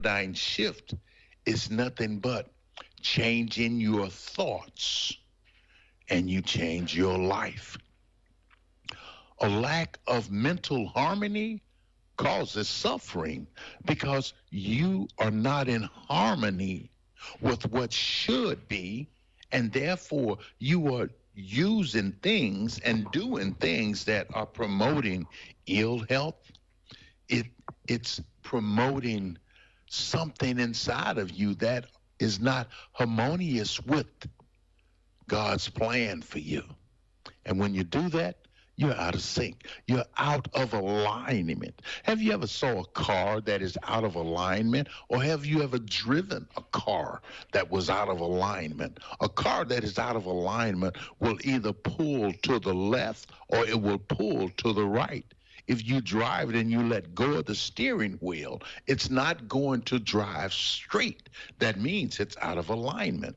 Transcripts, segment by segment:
paradigm shift is nothing but changing your thoughts, and you change your life. A lack of mental harmony causes suffering because you are not in harmony with what should be, and therefore you are using things and doing things that are promoting ill health. It it's promoting something inside of you that is not harmonious with God's plan for you. And when you do that, you're out of sync. You're out of alignment. Have you ever saw a car that is out of alignment? Or have you ever driven a car that was out of alignment? A car that is out of alignment will either pull to the left or it will pull to the right. If you drive it and you let go of the steering wheel, it's not going to drive straight. That means it's out of alignment.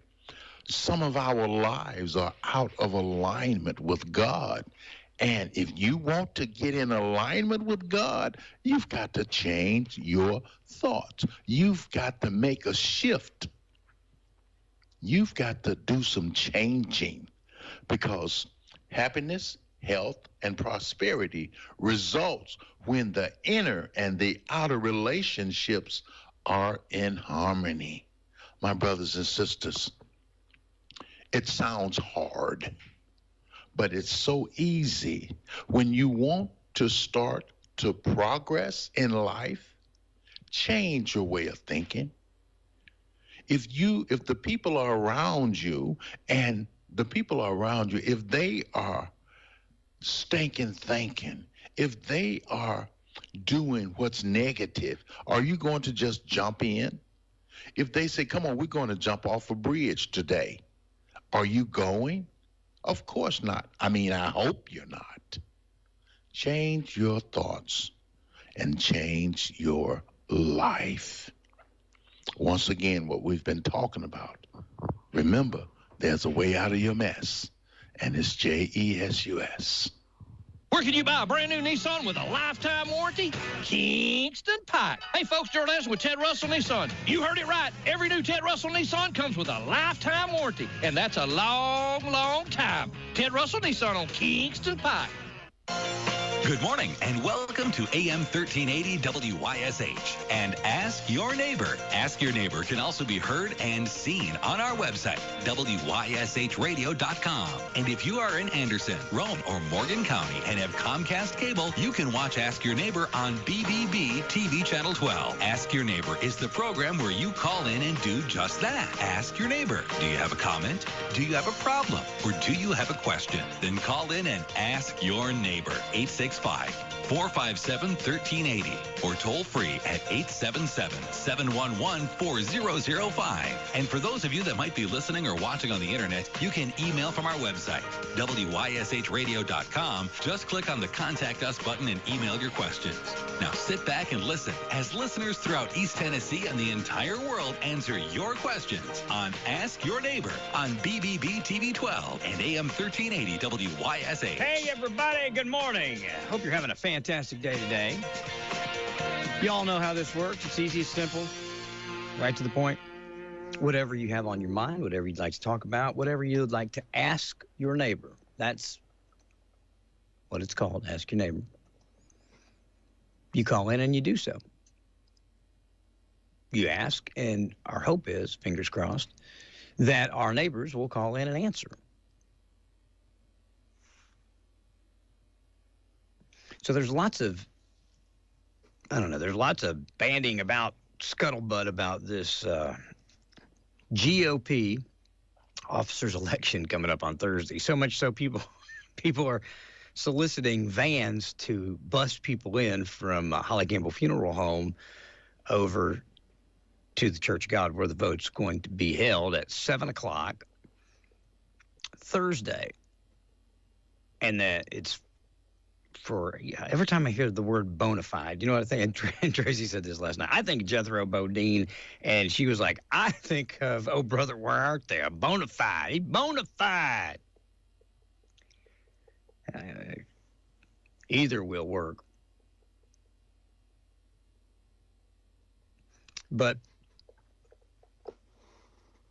Some of our lives are out of alignment with God. And if you want to get in alignment with God, you've got to change your thoughts. You've got to make a shift. You've got to do some changing, because happiness, health, and prosperity results when the inner and the outer relationships are in harmony. My brothers and sisters, it sounds hard, but it's so easy. When you want to start to progress in life, change your way of thinking. If the people are around you, and the people are around you, if they are stinking thinking, if they are doing what's negative, are you going to just jump in? If they say, come on, we're going to jump off a bridge today, are you going? Of course not. I hope you're not. Change your thoughts and change your life. Once again, what we've been talking about. Remember, there's a way out of your mess, and it's JESUS. Where can you buy a brand new Nissan with a lifetime warranty? Kingston Pike. Hey, folks, Gerald Anderson with Ted Russell Nissan. You heard it right. Every new Ted Russell Nissan comes with a lifetime warranty, and that's a long, long time. Ted Russell Nissan on Kingston Pike. Good morning and welcome to AM 1380 WYSH and Ask Your Neighbor. Ask Your Neighbor can also be heard and seen on our website, WYSHradio.com. And if you are in Anderson, Roane, or Morgan County and have Comcast cable, you can watch Ask Your Neighbor on BBB TV Channel 12. Ask Your Neighbor is the program where you call in and do just that. Ask Your Neighbor. Do you have a comment? Do you have a problem? Or do you have a question? Then call in and ask your neighbor. 865-457-1380 or toll free at 877-711-4005. And for those of you that might be listening or watching on the internet, you can email from our website, WYSHradio.com. Just click on the Contact Us button and email your questions. Now sit back and listen as listeners throughout East Tennessee and the entire world answer your questions on Ask Your Neighbor on BBB TV 12 and AM 1380 WYSH. Hey, everybody. Good morning. Hope you're having a fantastic day today. You all know how this works. It's easy, simple, right to the point. Whatever you have on your mind, whatever you'd like to talk about, whatever you'd like to ask your neighbor. That's what it's called, Ask Your Neighbor. You call in and you do so. You ask, and our hope is, fingers crossed, that our neighbors will call in and answer. So there's lots of banding about scuttlebutt about this GOP officers election coming up on Thursday. So much so people are soliciting vans to bus people in from Holly Campbell Funeral Home over to the Church of God, where the vote's going to be held at 7 o'clock Thursday. And that it's for, every time I hear the word bona fide, you know what I think? And Tracy said this last night. I think Jethro Bodine, and she was like, I think of, oh, brother, where art they? Bona fide. He bona fide. Either will work. But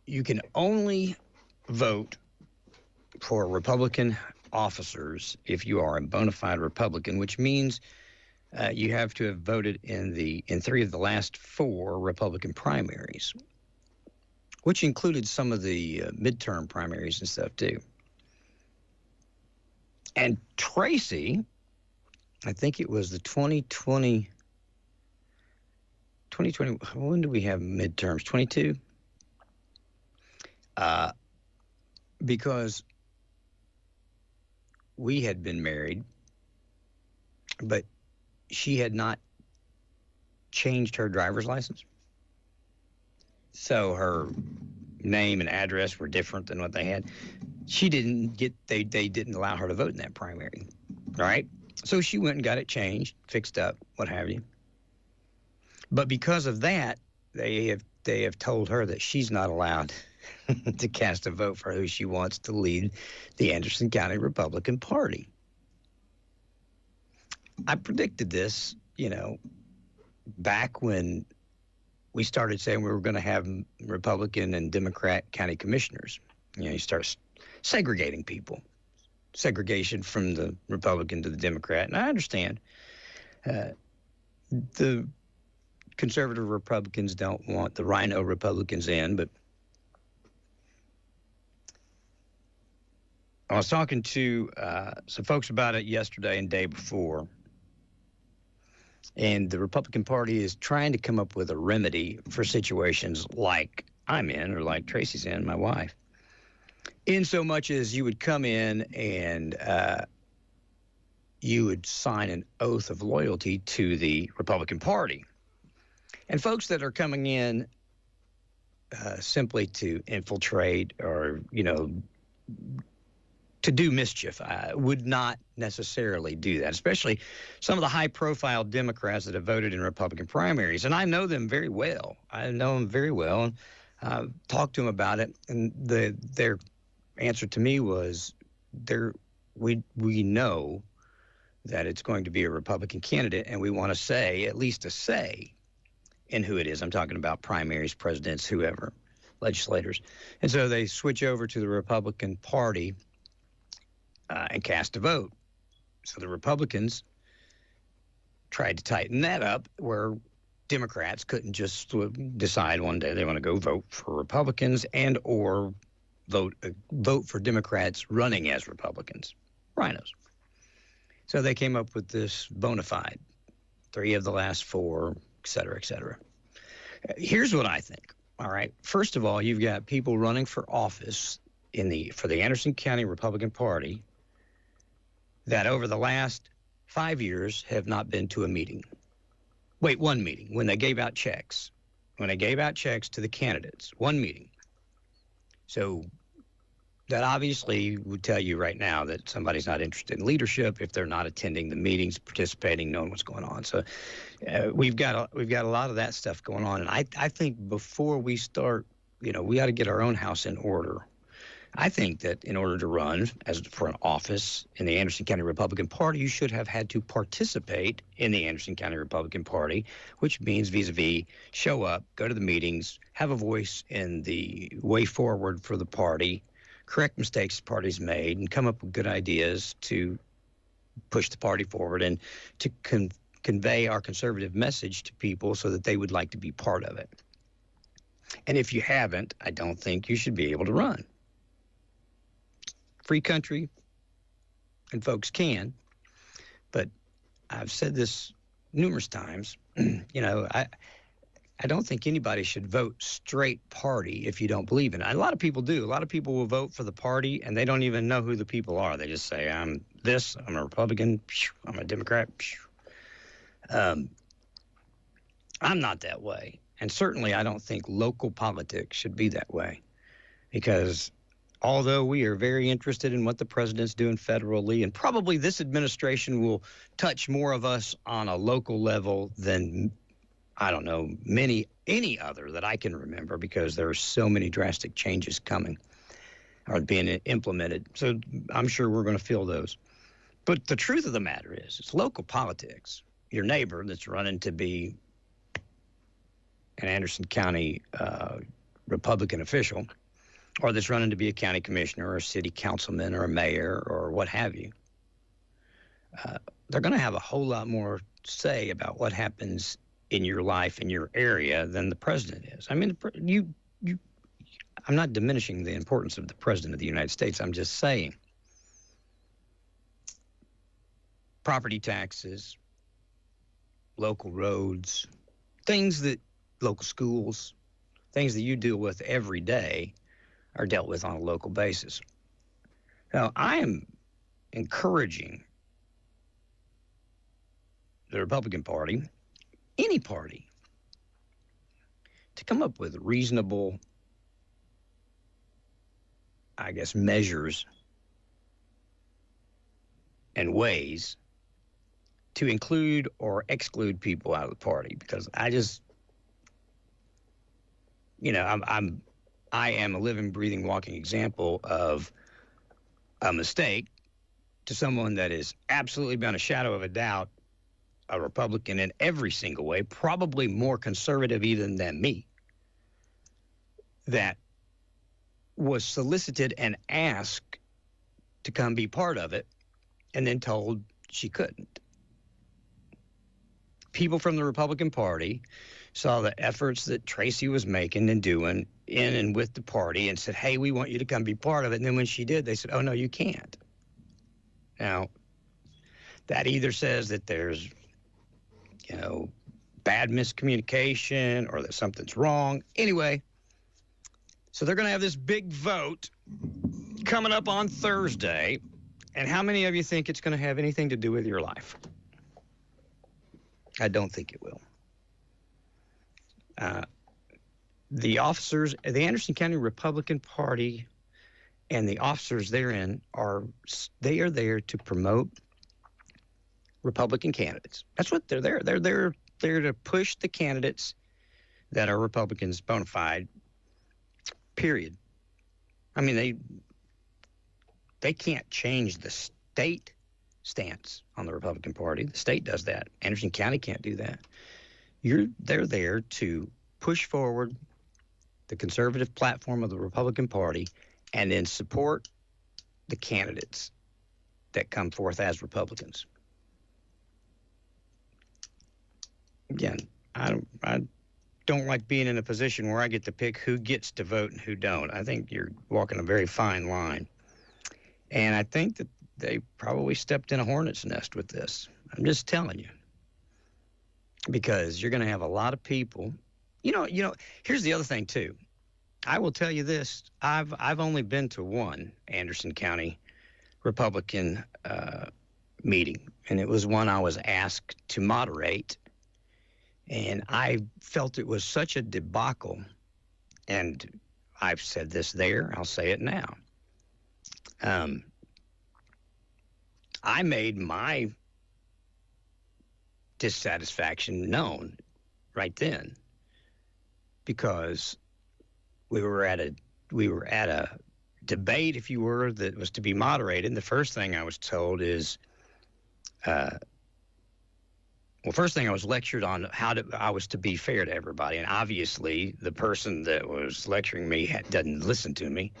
you can only vote for Republican officers if you are a bona fide Republican, which means you have to have voted in 3 of the last 4 Republican primaries, which included some of the midterm primaries and stuff too. And Tracy, I think it was the 2020, when do we have midterms? 22? Because we had been married, but she had not changed her driver's license. So her name and address were different than what they had. She didn't get, they didn't allow her to vote in that primary. All right. So she went and got it changed, fixed up, what have you. But because of that, they have told her that she's not allowed to cast a vote for who she wants to lead the Anderson County Republican Party. I predicted this, back when we started saying we were going to have Republican and Democrat county commissioners. You start segregating people, segregation from the Republican to the Democrat. And I understand the conservative Republicans don't want the rhino Republicans in, but I was talking to some folks about it yesterday and day before, and the Republican Party is trying to come up with a remedy for situations like I'm in, or like Tracy's in, my wife, in so much as you would come in and you would sign an oath of loyalty to the Republican Party. And folks that are coming in simply to infiltrate or, to do mischief would not necessarily do that, especially some of the high-profile Democrats that have voted in Republican primaries. And I know them very well. And talked to them about it, and their answer to me was, we know that it's going to be a Republican candidate, and we want to say, at least a say in who it is. I'm talking about primaries, presidents, whoever, legislators. And so they switch over to the Republican Party and cast a vote. So the Republicans tried to tighten that up, where Democrats couldn't just decide one day they want to go vote for Republicans and or vote for Democrats running as Republicans, rhinos. So they came up with this bona fide, 3 of the last 4, et cetera, et cetera. Here's what I think. All right. First of all, you've got people running for office for the Anderson County Republican Party that over the last 5 years have not been to a meeting. Wait, 1 meeting, when they gave out checks. When they gave out checks to the candidates, 1 meeting. So that obviously would tell you right now that somebody's not interested in leadership if they're not attending the meetings, participating, knowing what's going on. So we've got a lot of that stuff going on. And I think before we start, we ought to get our own house in order. I think that in order to run for an office in the Anderson County Republican Party, you should have had to participate in the Anderson County Republican Party, which means vis-a-vis show up, go to the meetings, have a voice in the way forward for the party, correct mistakes the party's made, and come up with good ideas to push the party forward and to convey our conservative message to people so that they would like to be part of it. And if you haven't, I don't think you should be able to run. Free country, and folks can, but I've said this numerous times, I don't think anybody should vote straight party if you don't believe in it. A lot of people do. A lot of people will vote for the party, and they don't even know who the people are. They just say, I'm this, I'm a Republican, I'm a Democrat. I'm not that way. And certainly I don't think local politics should be that way, because although we are very interested in what the president's doing federally, and probably this administration will touch more of us on a local level than, I don't know, any other that I can remember, because there are so many drastic changes coming or being implemented. So I'm sure we're going to feel those. But the truth of the matter is, it's local politics. Your neighbor that's running to be an Anderson County Republican official, or that's running to be a county commissioner or a city councilman or a mayor or what have you, they're going to have a whole lot more say about what happens in your life, in your area, than the president is. I mean, I'm not diminishing the importance of the president of the United States. I'm just saying property taxes, local roads, local schools, things that you deal with every day are dealt with on a local basis. Now, I am encouraging the Republican Party, any party, to come up with reasonable, I guess, measures and ways to include or exclude people out of the party, because I just, I am a living, breathing, walking example of a mistake to someone that is absolutely beyond a shadow of a doubt a Republican in every single way, probably more conservative even than me, that was solicited and asked to come be part of it and then told she couldn't. People from the Republican Party saw the efforts that Tracy was making and doing in and with the party and said, hey, we want you to come be part of it. And then when she did, they said, oh, no, you can't. Now, that either says that there's, bad miscommunication or that something's wrong. Anyway, so they're going to have this big vote coming up on Thursday. And how many of you think it's going to have anything to do with your life? I don't think it will. The officers, the Anderson County Republican Party and the officers therein are there to promote Republican candidates. That's what they're there. They're there to push the candidates that are Republicans bona fide, period. I mean, they can't change the state stance on the Republican Party. The state does that. Anderson County can't do that. They're there to push forward the conservative platform of the Republican Party and then support the candidates that come forth as Republicans. Again, I don't like being in a position where I get to pick who gets to vote and who don't. I think you're walking a very fine line. And I think that they probably stepped in a hornet's nest with this. I'm just telling you. Because you're going to have a lot of people. Here's the other thing, too. I will tell you this. I've only been to one Anderson County Republican meeting, and it was one I was asked to moderate. And I felt it was such a debacle, and I've said this there, I'll say it now. I made my dissatisfaction known right then because we were at a debate, if you were, that was to be moderated. And the first thing I was told is, first thing I was lectured on how I was to be fair to everybody. And obviously the person that was lecturing me doesn't listen to me.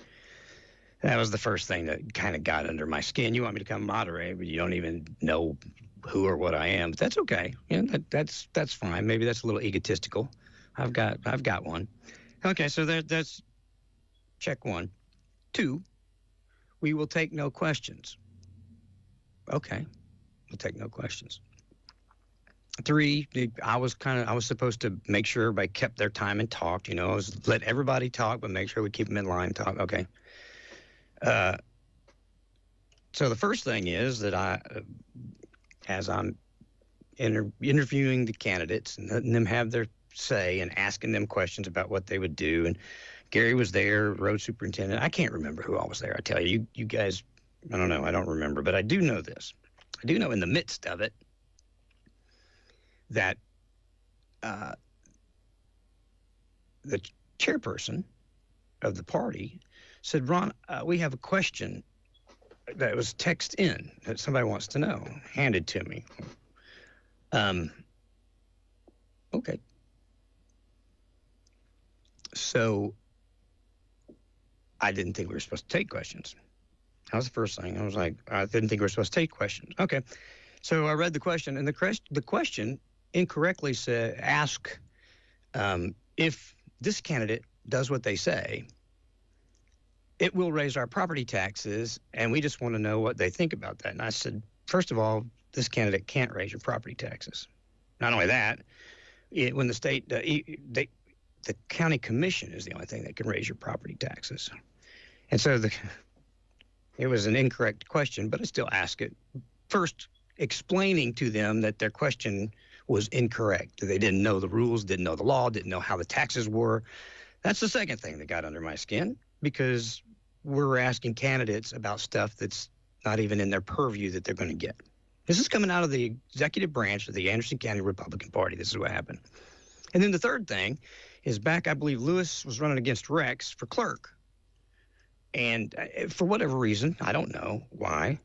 That was the first thing that kind of got under my skin. You want me to come moderate, but you don't even know who or what I am. But that's okay. That's fine. Maybe that's a little egotistical. I've got one. Okay, so that's check one. 2, we will take no questions. Okay, we'll take no questions. 3, I was supposed to make sure everybody kept their time and talked. I was let everybody talk, but make sure we keep them in line and talk. Okay. So the first thing is that as I'm interviewing the candidates and letting them have their say and asking them questions about what they would do, and Gary was there, road superintendent. I can't remember who all was there. I tell you, you guys, I don't know. I don't remember, but I do know this. I do know in the midst of it that the chairperson of the party said, Ron, we have a question that was text in that somebody wants to know, handed to me. Okay. So I didn't think we were supposed to take questions. That was the first thing. I was like, I didn't think we were supposed to take questions. Okay. So I read the question, and the question incorrectly ask if this candidate does what they say, it will raise our property taxes, and we just want to know what they think about that. And I said, first of all, this candidate can't raise your property taxes. Not only that, when the state, the county commission is the only thing that can raise your property taxes. And so it was an incorrect question, but I still ask it. First, explaining to them that their question was incorrect. They didn't know the rules, didn't know the law, didn't know how the taxes were. That's the second thing that got under my skin, because we're asking candidates about stuff that's not even in their purview that they're going to get. This is coming out of the executive branch of the Anderson County Republican Party. This is what happened. And then the third thing is back, I believe Lewis was running against Rex for clerk. And for whatever reason, I don't know why,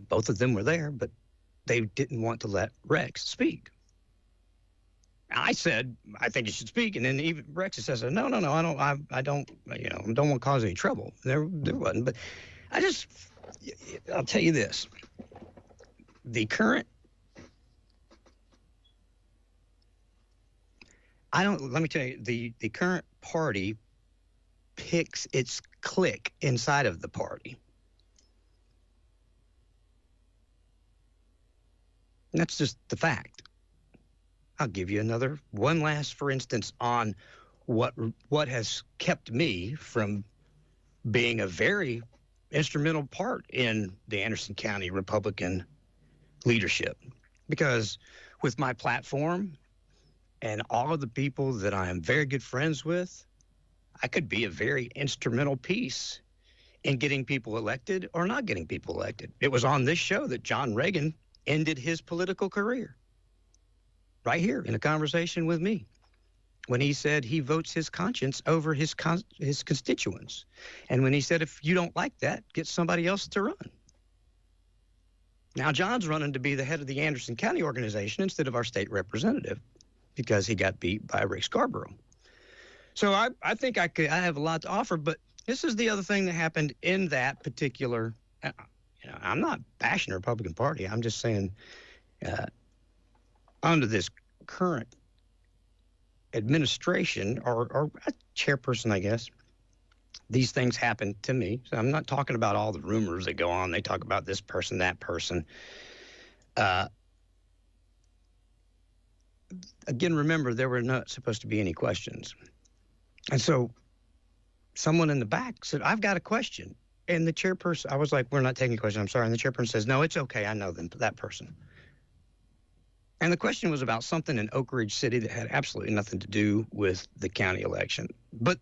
both of them were there, but they didn't want to let Rex speak. I said, I think you should speak. And then even Rex says, no, I don't want to cause any trouble. There wasn't. But I'll tell you this. Let me tell you, the current party picks its clique inside of the party. And that's just the fact. I'll give you one last, for instance, on what has kept me from being a very instrumental part in the Anderson County Republican leadership. Because with my platform and all of the people that I am very good friends with, I could be a very instrumental piece in getting people elected or not getting people elected. It was on this show that John Reagan ended his political career. Right here in a conversation with me, when he said he votes his conscience over his constituents. And when he said, if you don't like that, get somebody else to run. Now, John's running to be the head of the Anderson County organization instead of our state representative because he got beat by Rick Scarborough. So I think I have a lot to offer, but this is the other thing that happened in that particular, I'm not bashing the Republican Party. I'm just saying, under this current administration or a chairperson, I guess, these things happen to me. So I'm not talking about all the rumors that go on. They talk about this person, that person. Again, remember, there were not supposed to be any questions. And so someone in the back said, I've got a question. And the chairperson, I was like, we're not taking questions, I'm sorry. And the chairperson says, no, it's okay. I know that person. And the question was about something in Oak Ridge City that had absolutely nothing to do with the county election. But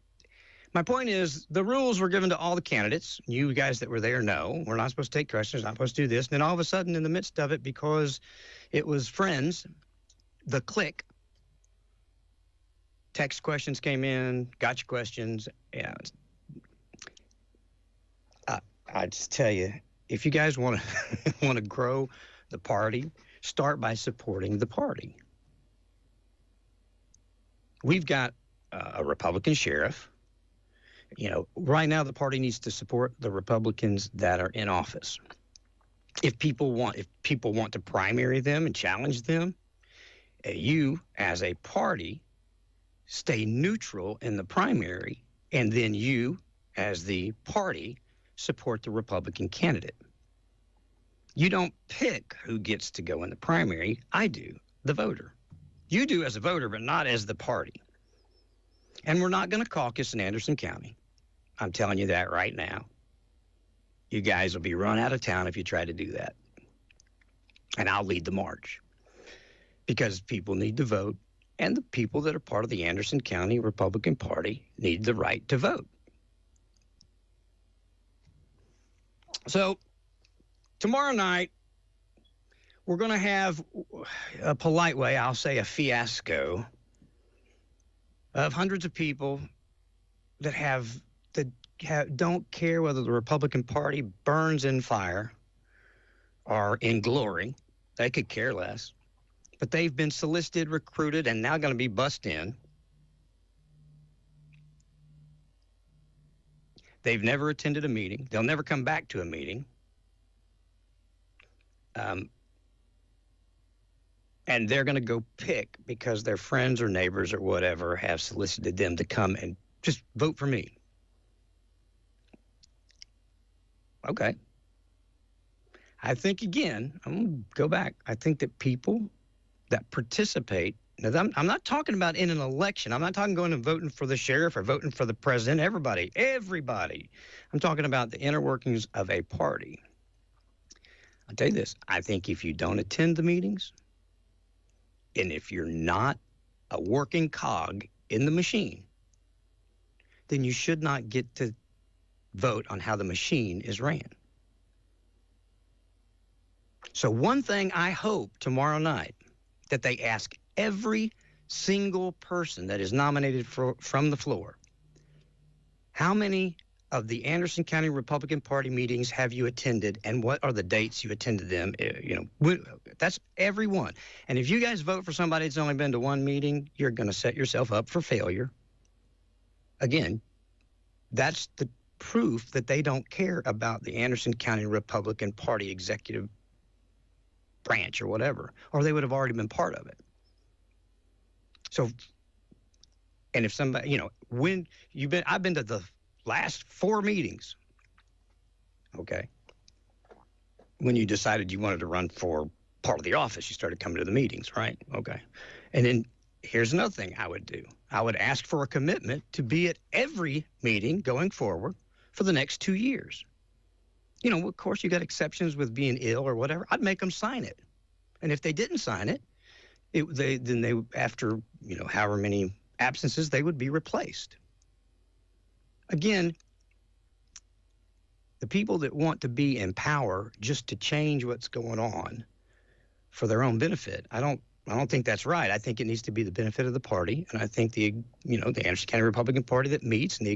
my point is, the rules were given to all the candidates. You guys that were there know we're not supposed to take questions, not supposed to do this. And then all of a sudden, in the midst of it, because it was friends, the clique, text questions came in, gotcha questions. Yeah. I just tell you, if you guys want to grow the party, start by supporting the party. We've got a Republican sheriff. Right now the party needs to support the Republicans that are in office. If people want to primary them and challenge them, you as a party stay neutral in the primary, and then you as the party support the Republican candidate. You don't pick who gets to go in the primary. I do, the voter. You do as a voter, but not as the party. And we're not going to caucus in Anderson County. I'm telling you that right now. You guys will be run out of town if you try to do that. And I'll lead the march. Because people need to vote, and the people that are part of the Anderson County Republican Party need the right to vote. So tomorrow night, we're going to have a polite way, I'll say a fiasco, of hundreds of people that don't care whether the Republican Party burns in fire or in glory. They could care less. But they've been solicited, recruited, and now going to be bussed in They've never attended a meeting. They'll never come back to a meeting. And they're going to go pick because their friends or neighbors or whatever have solicited them to come and just vote for me. Okay. I think, again, I'm going to go back. I think that people that participate, now I'm not talking about in an election. I'm not talking going and voting for the sheriff or voting for the president. Everybody. I'm talking about the inner workings of a party. I'll tell you this. I think if you don't attend the meetings, and if you're not a working cog in the machine, then you should not get to vote on how the machine is ran. So one thing I hope tomorrow night that they ask every single person that is nominated from the floor, how many of the Anderson County Republican Party meetings have you attended, and what are the dates you attended them? That's every one. And if you guys vote for somebody that's only been to one meeting, you're going to set yourself up for failure. Again, that's the proof that they don't care about the Anderson County Republican Party executive branch or whatever, or they would have already been part of it. So, and if somebody, when I've been to the last 4 meetings, okay? When you decided you wanted to run for part of the office, you started coming to the meetings, right? Okay. And then here's another thing I would do. I would ask for a commitment to be at every meeting going forward for the next 2 years. Of course, you got exceptions with being ill or whatever. I'd make them sign it. And if they didn't sign it, after, however many absences, they would be replaced. Again, the people that want to be in power just to change what's going on for their own benefit, I don't think that's right. I think it needs to be the benefit of the party, and I think the Anderson County Republican Party that meets and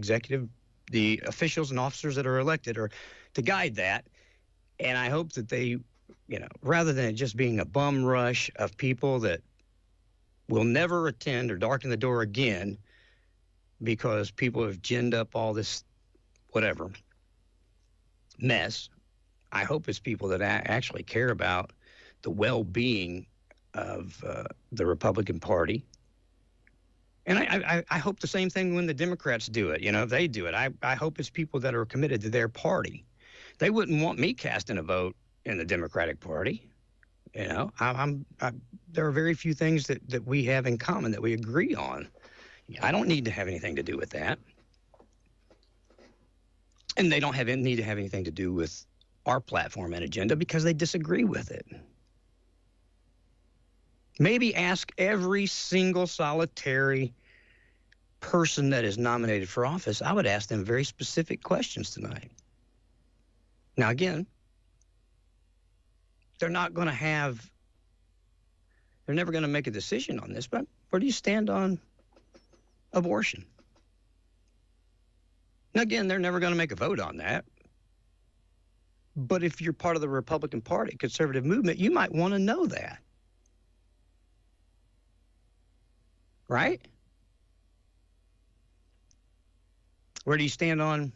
the officials and officers that are elected are to guide that. And I hope that they, rather than it just being a bum rush of people that will never attend or darken the door again because people have ginned up all this whatever mess, I hope it's people that actually care about the well-being of the Republican Party. And I hope the same thing when the Democrats do it. If they do it, I hope it's people that are committed to their party. They wouldn't want me casting a vote in the Democratic Party. There are very few things that we have in common that we agree on. I don't need to have anything to do with that. And they don't need to have anything to do with our platform and agenda because they disagree with it. Maybe ask every single solitary person that is nominated for office. I would ask them very specific questions tonight. Now, again, they're never going to make a decision on this, but where do you stand on abortion? Now, again, they're never going to make a vote on that. But if you're part of the Republican Party, conservative movement, you might want to know that. Right? Where do you stand on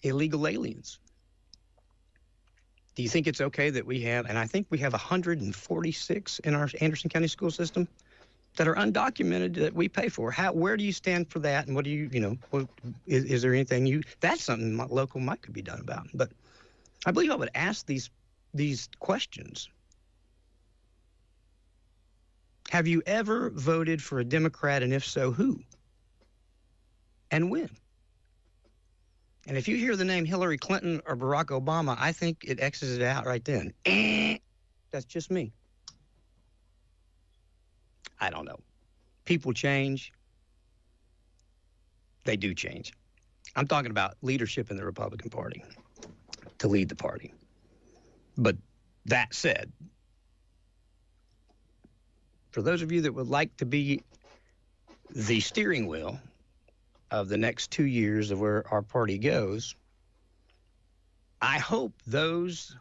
illegal aliens? Do you think it's okay that we have, and I think we have 146 in our Anderson County school system that are undocumented that we pay for? Where do you stand for that? And what do you, is there anything that's something local could be done about? But I believe I would ask these questions. Have you ever voted for a Democrat, and if so, who? And when? And if you hear the name Hillary Clinton or Barack Obama, I think it X's it out right then. That's just me. I don't know. People change. They do change. I'm talking about leadership in the Republican Party to lead the party. But that said, for those of you that would like to be the steering wheel of the next 2 years of where our party goes, I hope those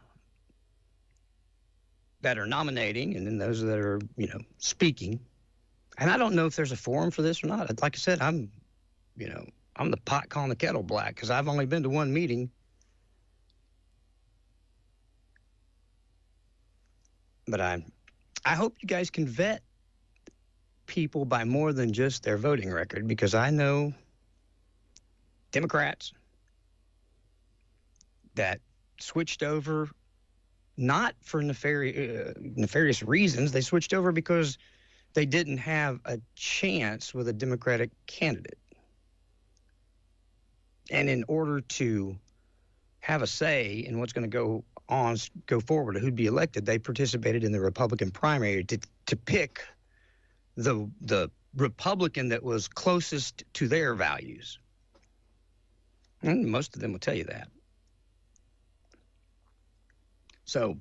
that are nominating and then those that are, speaking, and I don't know if there's a forum for this or not. Like I said, I'm the pot calling the kettle black because I've only been to one meeting. But I hope you guys can vet people by more than just their voting record, because I know Democrats that switched over not for nefarious reasons. They switched over because they didn't have a chance with a Democratic candidate. And in order to have a say in what's going to go forward, who'd be elected, they participated in the Republican primary to pick the Republican that was closest to their values. And most of them will tell you that. So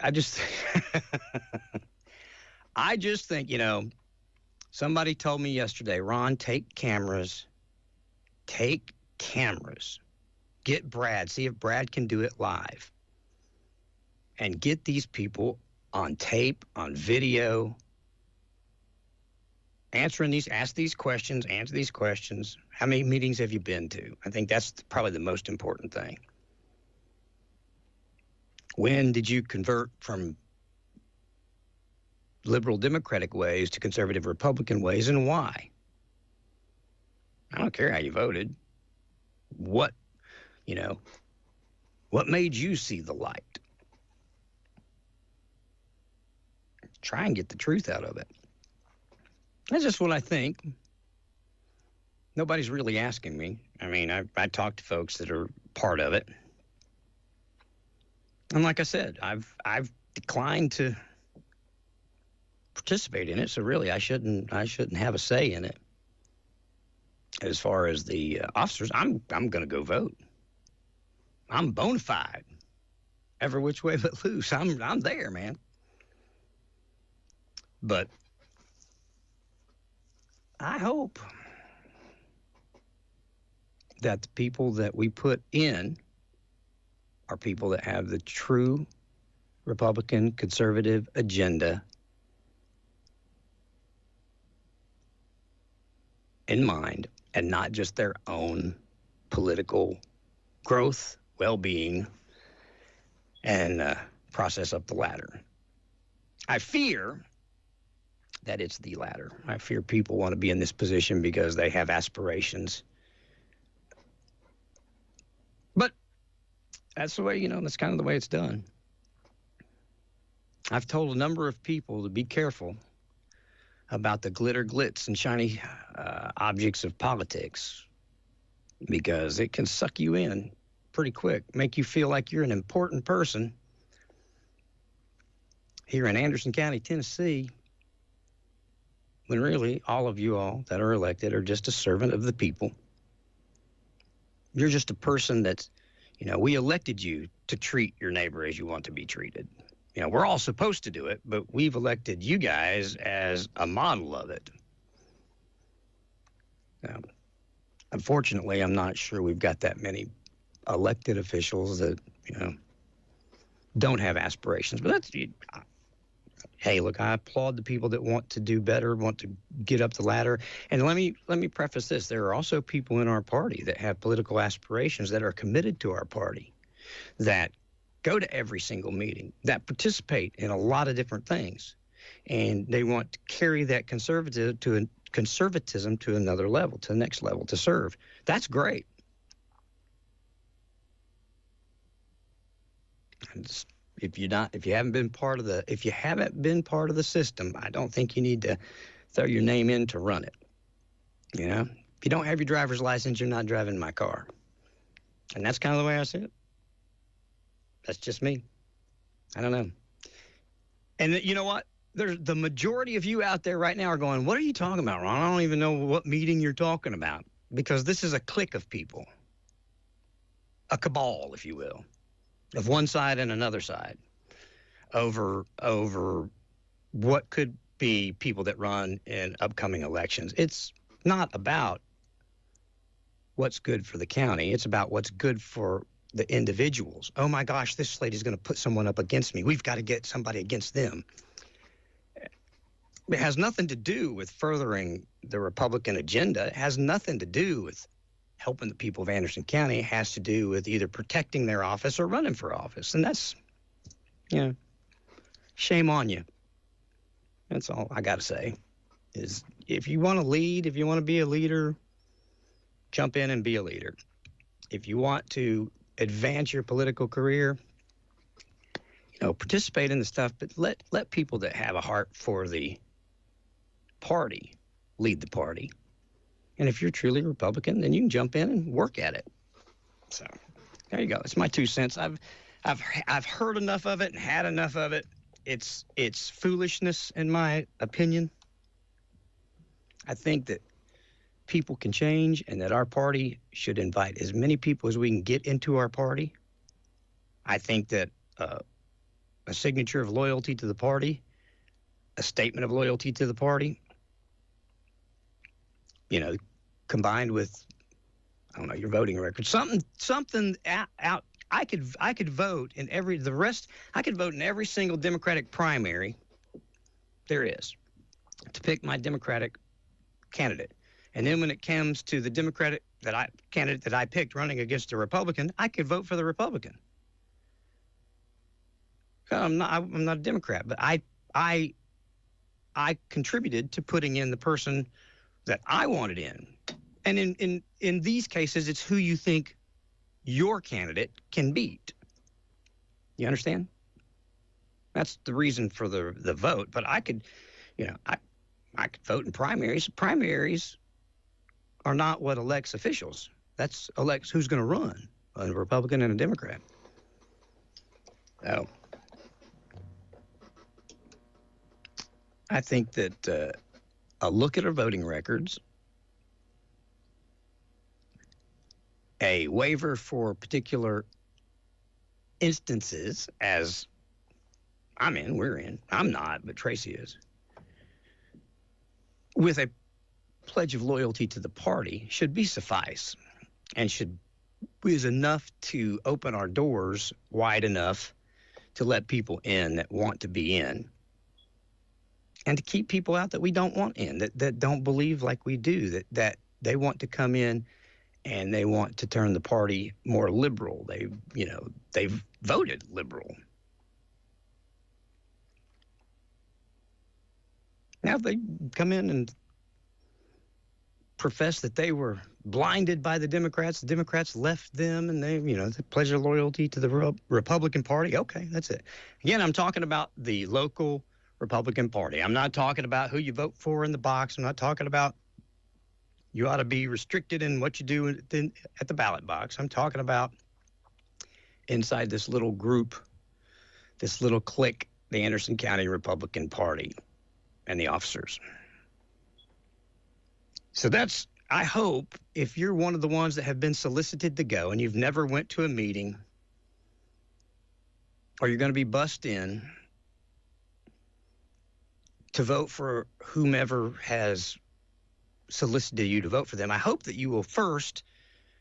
I just I just think, somebody told me yesterday, Ron, take cameras. Get Brad. See if Brad can do it live. And get these people on tape, on video, ask these questions, answer these questions. How many meetings have you been to? I think that's probably the most important thing. When did you convert from liberal Democratic ways to conservative Republican ways, and why? I don't care how you voted. What made you see the light? Try and get the truth out of it. That's just what I think. Nobody's really asking me. I mean, I talk to folks that are part of it. And like I said, I've declined to participate in it, so really I shouldn't have a say in it. As far as the officers, I'm going to go vote. I'm bona fide. Every which way but loose. I'm there, man. But I hope that the people that we put in are people that have the true Republican conservative agenda in mind, and not just their own political growth, well-being, and process up the ladder. I fear that it's the latter. I fear people want to be in this position because they have aspirations. But that's the way, that's kind of the way it's done. I've told a number of people to be careful about the glitter, glitz, and shiny objects of politics, because it can suck you in pretty quick, make you feel like you're an important person here in Anderson County, Tennessee, when really all of you all that are elected are just a servant of the people. You're just a person that's, we elected you to treat your neighbor as you want to be treated. We're all supposed to do it, but we've elected you guys as a model of it. Now, unfortunately, I'm not sure we've got that many elected officials that, don't have aspirations. But that's, hey, look, I applaud the people that want to do better, want to get up the ladder. And let me preface this. There are also people in our party that have political aspirations, that are committed to our party, that go to every single meeting, that participate in a lot of different things. And they want to carry that conservatism to another level, to the next level, to serve. That's great. And if you haven't been part of the system, I don't think you need to throw your name in to run it. If you don't have your driver's license, you're not driving my car. And that's kind of the way I see it. That's just me. I don't know. And you know what? There's the majority of you out there right now are going, what are you talking about, Ron? I don't even know what meeting you're talking about, because this is a clique of people, a cabal, if you will, of one side and another side over what could be people that run in upcoming elections. It's not about what's good for the county. It's about what's good for the individuals. Oh my gosh, this lady's going to put someone up against me. We've got to get somebody against them. It has nothing to do with furthering the Republican agenda. It has nothing to do with helping the people of Anderson County. It has to do with either protecting their office or running for office. And that's, shame on you. That's all I got to say. Is if you want to lead, if you want to be a leader, jump in and be a leader. If you want to advance your political career, participate in the stuff, but let people that have a heart for the party lead the party. And if you're truly Republican, then you can jump in and work at it. So there you go. It's my 2 cents. I've heard enough of it and had enough of it. It's foolishness, in my opinion. I think that people can change and that our party should invite as many people as we can get into our party. I think that a signature of loyalty to the party, a statement of loyalty to the party, combined with, I don't know, your voting record, something out. I could vote in I could vote in every single Democratic primary there is to pick my Democratic candidate. And then when it comes to the Democratic candidate that I picked running against a Republican, I could vote for the Republican. I'm not a Democrat, but I contributed to putting in the person that I wanted in. And in these cases, it's who you think your candidate can beat. You understand? That's the reason for the vote. But I could, I could vote in primaries. Primaries are not what elects officials. That's elects who's going to run, a Republican and a Democrat. So I think that a look at our voting records, a waiver for particular instances, as we're in. I'm not, but Tracy is. With a pledge of loyalty to the party should be suffice and is enough to open our doors wide enough to let people in that want to be in and to keep people out that we don't want in, that don't believe like we do, that they want to come in and they want to turn the party more liberal. They've voted liberal. Now they come in and profess that they were blinded by the Democrats. The Democrats left them, and they pledge their loyalty to the Republican Party. Okay, that's it. Again, I'm talking about the local Republican Party. I'm not talking about who you vote for in the box. I'm not talking about you ought to be restricted in what you do at the ballot box. I'm talking about inside this little group, this little clique, the Anderson County Republican Party and the officers. So I hope if you're one of the ones that have been solicited to go and you've never went to a meeting, or you're going to be bussed in to vote for whomever has solicited you to vote for them, I hope that you will first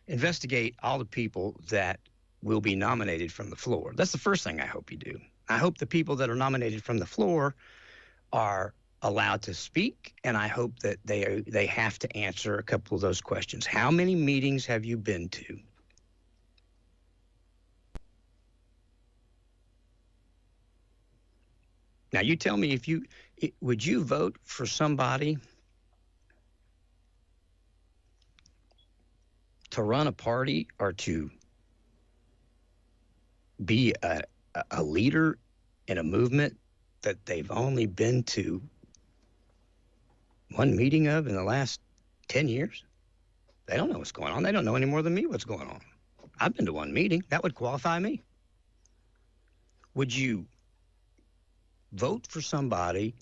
investigate all the people that will be nominated from the floor. That's the first thing I hope you do. I hope the people that are nominated from the floor are allowed to speak, and I hope that they have to answer a couple of those questions. How many meetings have you been to? Now, you tell me would you vote for somebody to run a party or to be a leader in a movement that they've only been to one meeting of in the last 10 years? They don't know what's going on. They don't know any more than me what's going on. I've been to one meeting. That would qualify me. Would you vote for somebody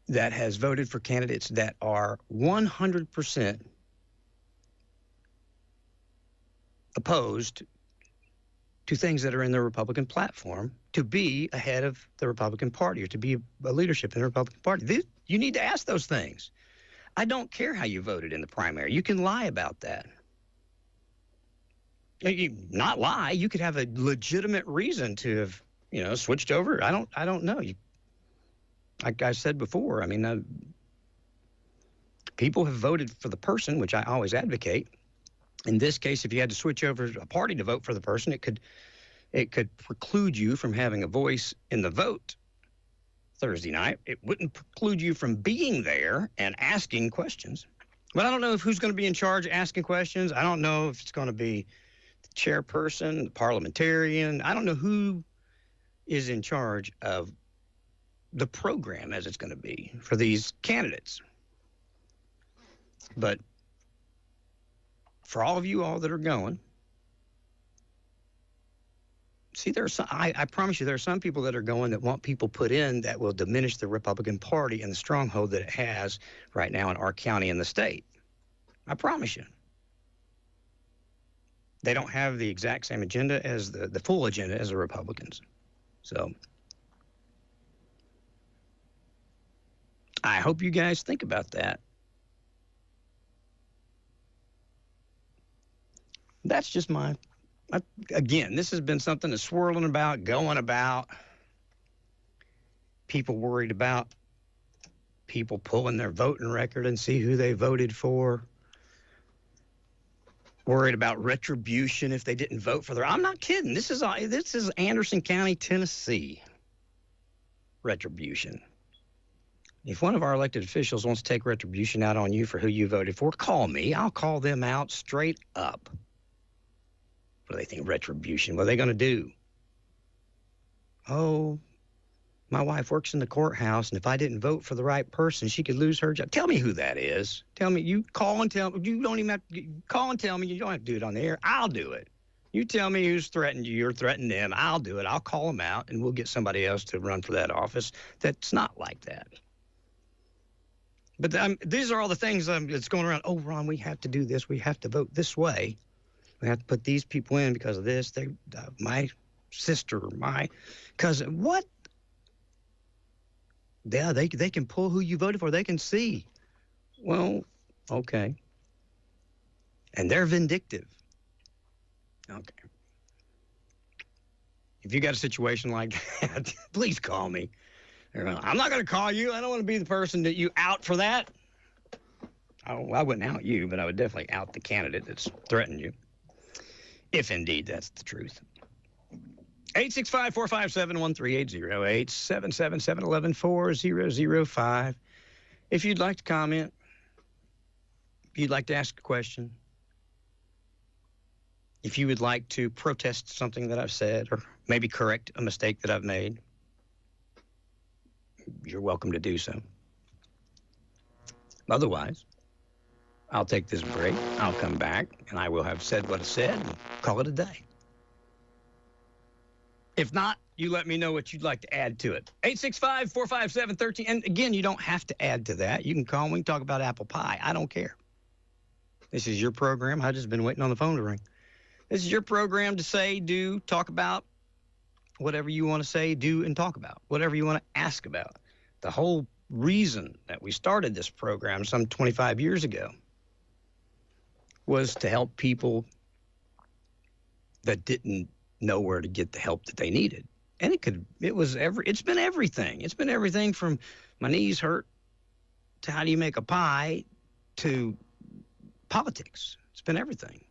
that has voted for candidates that are 100% opposed to things that are in the Republican platform to be ahead of the Republican Party or to be a leadership in the Republican Party? You need to ask those things. I don't care how you voted in the primary. You can lie about that. Not lie. You could have a legitimate reason to have, switched over. I don't know. like I said before, I mean, people have voted for the person, which I always advocate. In this case, if you had to switch over a party to vote for the person, it could preclude you from having a voice in the vote Thursday night. It wouldn't preclude you from being there and asking questions. But I don't know who's going to be in charge of asking questions. I don't know if it's going to be the chairperson, the parliamentarian. I don't know who is in charge of the program as it's going to be for these candidates. But for all of you all that are going, see, I promise you, there are some people that are going that want people put in that will diminish the Republican Party and the stronghold that it has right now in our county and the state. I promise you. They don't have the exact same agenda as the full agenda as the Republicans. So I hope you guys think about that. That's just again, this has been something that's swirling about, going about. People worried about people pulling their voting record and see who they voted for. Worried about retribution if they didn't vote for I'm not kidding. This is Anderson County, Tennessee. Retribution. If one of our elected officials wants to take retribution out on you for who you voted for, call me. I'll call them out straight up. What do they think? Retribution. What are they going to do? Oh, my wife works in the courthouse, and if I didn't vote for the right person, she could lose her job. Tell me who that is. Tell me. You call and tell me. You don't even have to call and tell me. You don't have to do it on the air. I'll do it. You tell me who's threatened you. You're threatening them. I'll do it. I'll call them out, and we'll get somebody else to run for that office that's not like that. But these are all the things that's going around. Oh, Ron, we have to do this. We have to vote this way. We have to put these people in because of this. My sister, my cousin. What? Yeah, they can pull who you voted for. They can see. Well, okay. And they're vindictive. Okay. If you got a situation like that, please call me. I'm not going to call you. I don't want to be the person that you out for that. Oh, I wouldn't out you, but I would definitely out the candidate that's threatened you. If indeed that's the truth. 865-457-1380, 877-711-4005. If you'd like to comment, if you'd like to ask a question, if you would like to protest something that I've said or maybe correct a mistake that I've made, you're welcome to do so. Otherwise, I'll take this break, I'll come back, and I will have said what I said and call it a day. If not, you let me know what you'd like to add to it. 865-457-13. And again, you don't have to add to that. You can call me and talk about apple pie. I don't care. This is your program. I've just been waiting on the phone to ring. This is your program to say, do, talk about whatever you want to say, do, and talk about. Whatever you want to ask about. The whole reason that we started this program some 25 years ago was to help people that didn't know where to get the help that they needed. And it's been everything. It's been everything from my knees hurt to how do you make a pie to politics. It's been everything.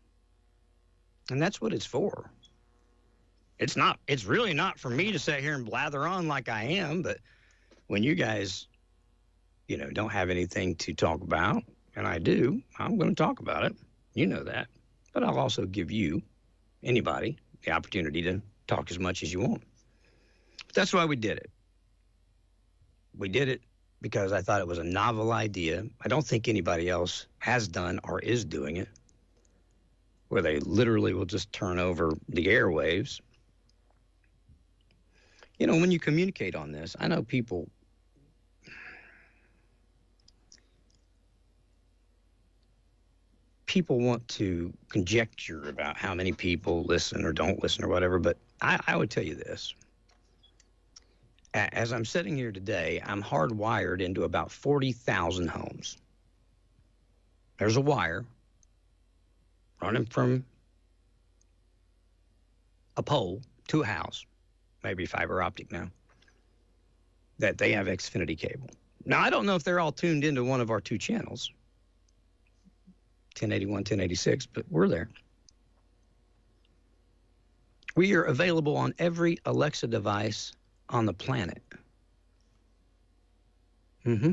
And that's what it's for. It's really not for me to sit here and blather on like I am, but when you guys, don't have anything to talk about, and I do, I'm going to talk about it. You know that. But I'll also give you, anybody, the opportunity to talk as much as you want. That's why we did it. We did it because I thought it was a novel idea. I don't think anybody else has done or is doing it, where they literally will just turn over the airwaves. When you communicate on this, I know people want to conjecture about how many people listen or don't listen or whatever, but I would tell you this. As I'm sitting here today, I'm hardwired into about 40,000 homes. There's a wire running from a pole to a house, maybe fiber optic now, that they have Xfinity cable. Now, I don't know if they're all tuned into one of our two channels, 1081, 1086, but we're there. We are available on every Alexa device on the planet. Mm-hmm.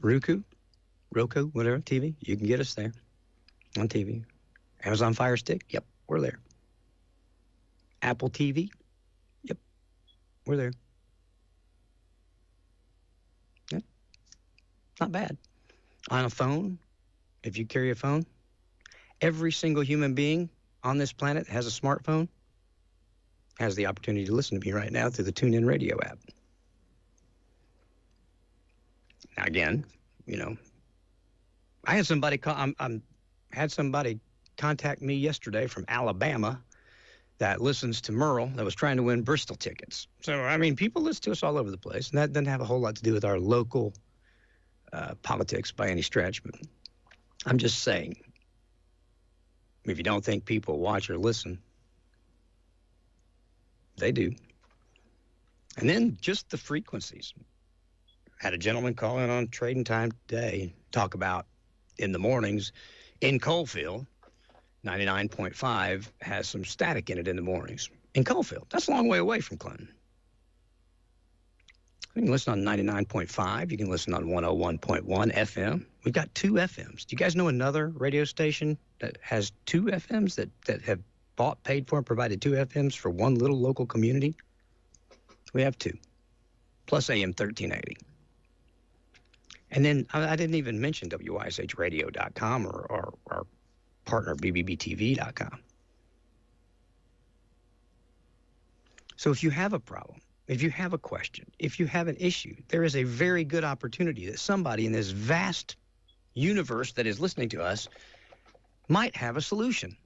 Roku, whatever, TV, you can get us there on TV. Amazon Fire Stick, yep, we're there. Apple TV, yep, we're there. Yep. Not bad. On a phone, if you carry a phone, every single human being on this planet has a smartphone, has the opportunity to listen to me right now through the TuneIn Radio app. Now, again, you know, I had somebody had somebody contact me yesterday from Alabama that listens to Merle that was trying to win Bristol tickets. So, I mean, people listen to us all over the place, and that doesn't have a whole lot to do with our local politics by any stretch. But I'm just saying, if you don't think people watch or listen, they do. And then just the frequencies. Had a gentleman call in on Trading Time today, talk about in the mornings in Coalfield, 99.5 has some static in it in the mornings. In Coalfield, that's a long way away from Clinton. You can listen on 99.5. You can listen on 101.1 FM. We've got 2 FMs. Do you guys know another radio station that has 2 FMs that have bought, paid for, and provided 2 FMs for one little local community? We have 2, plus AM 1380. And then I didn't even mention WYSHradio.com or our partner BBBTV.com. So if you have a problem, if you have a question, if you have an issue, there is a very good opportunity that somebody in this vast universe that is listening to us might have a solution.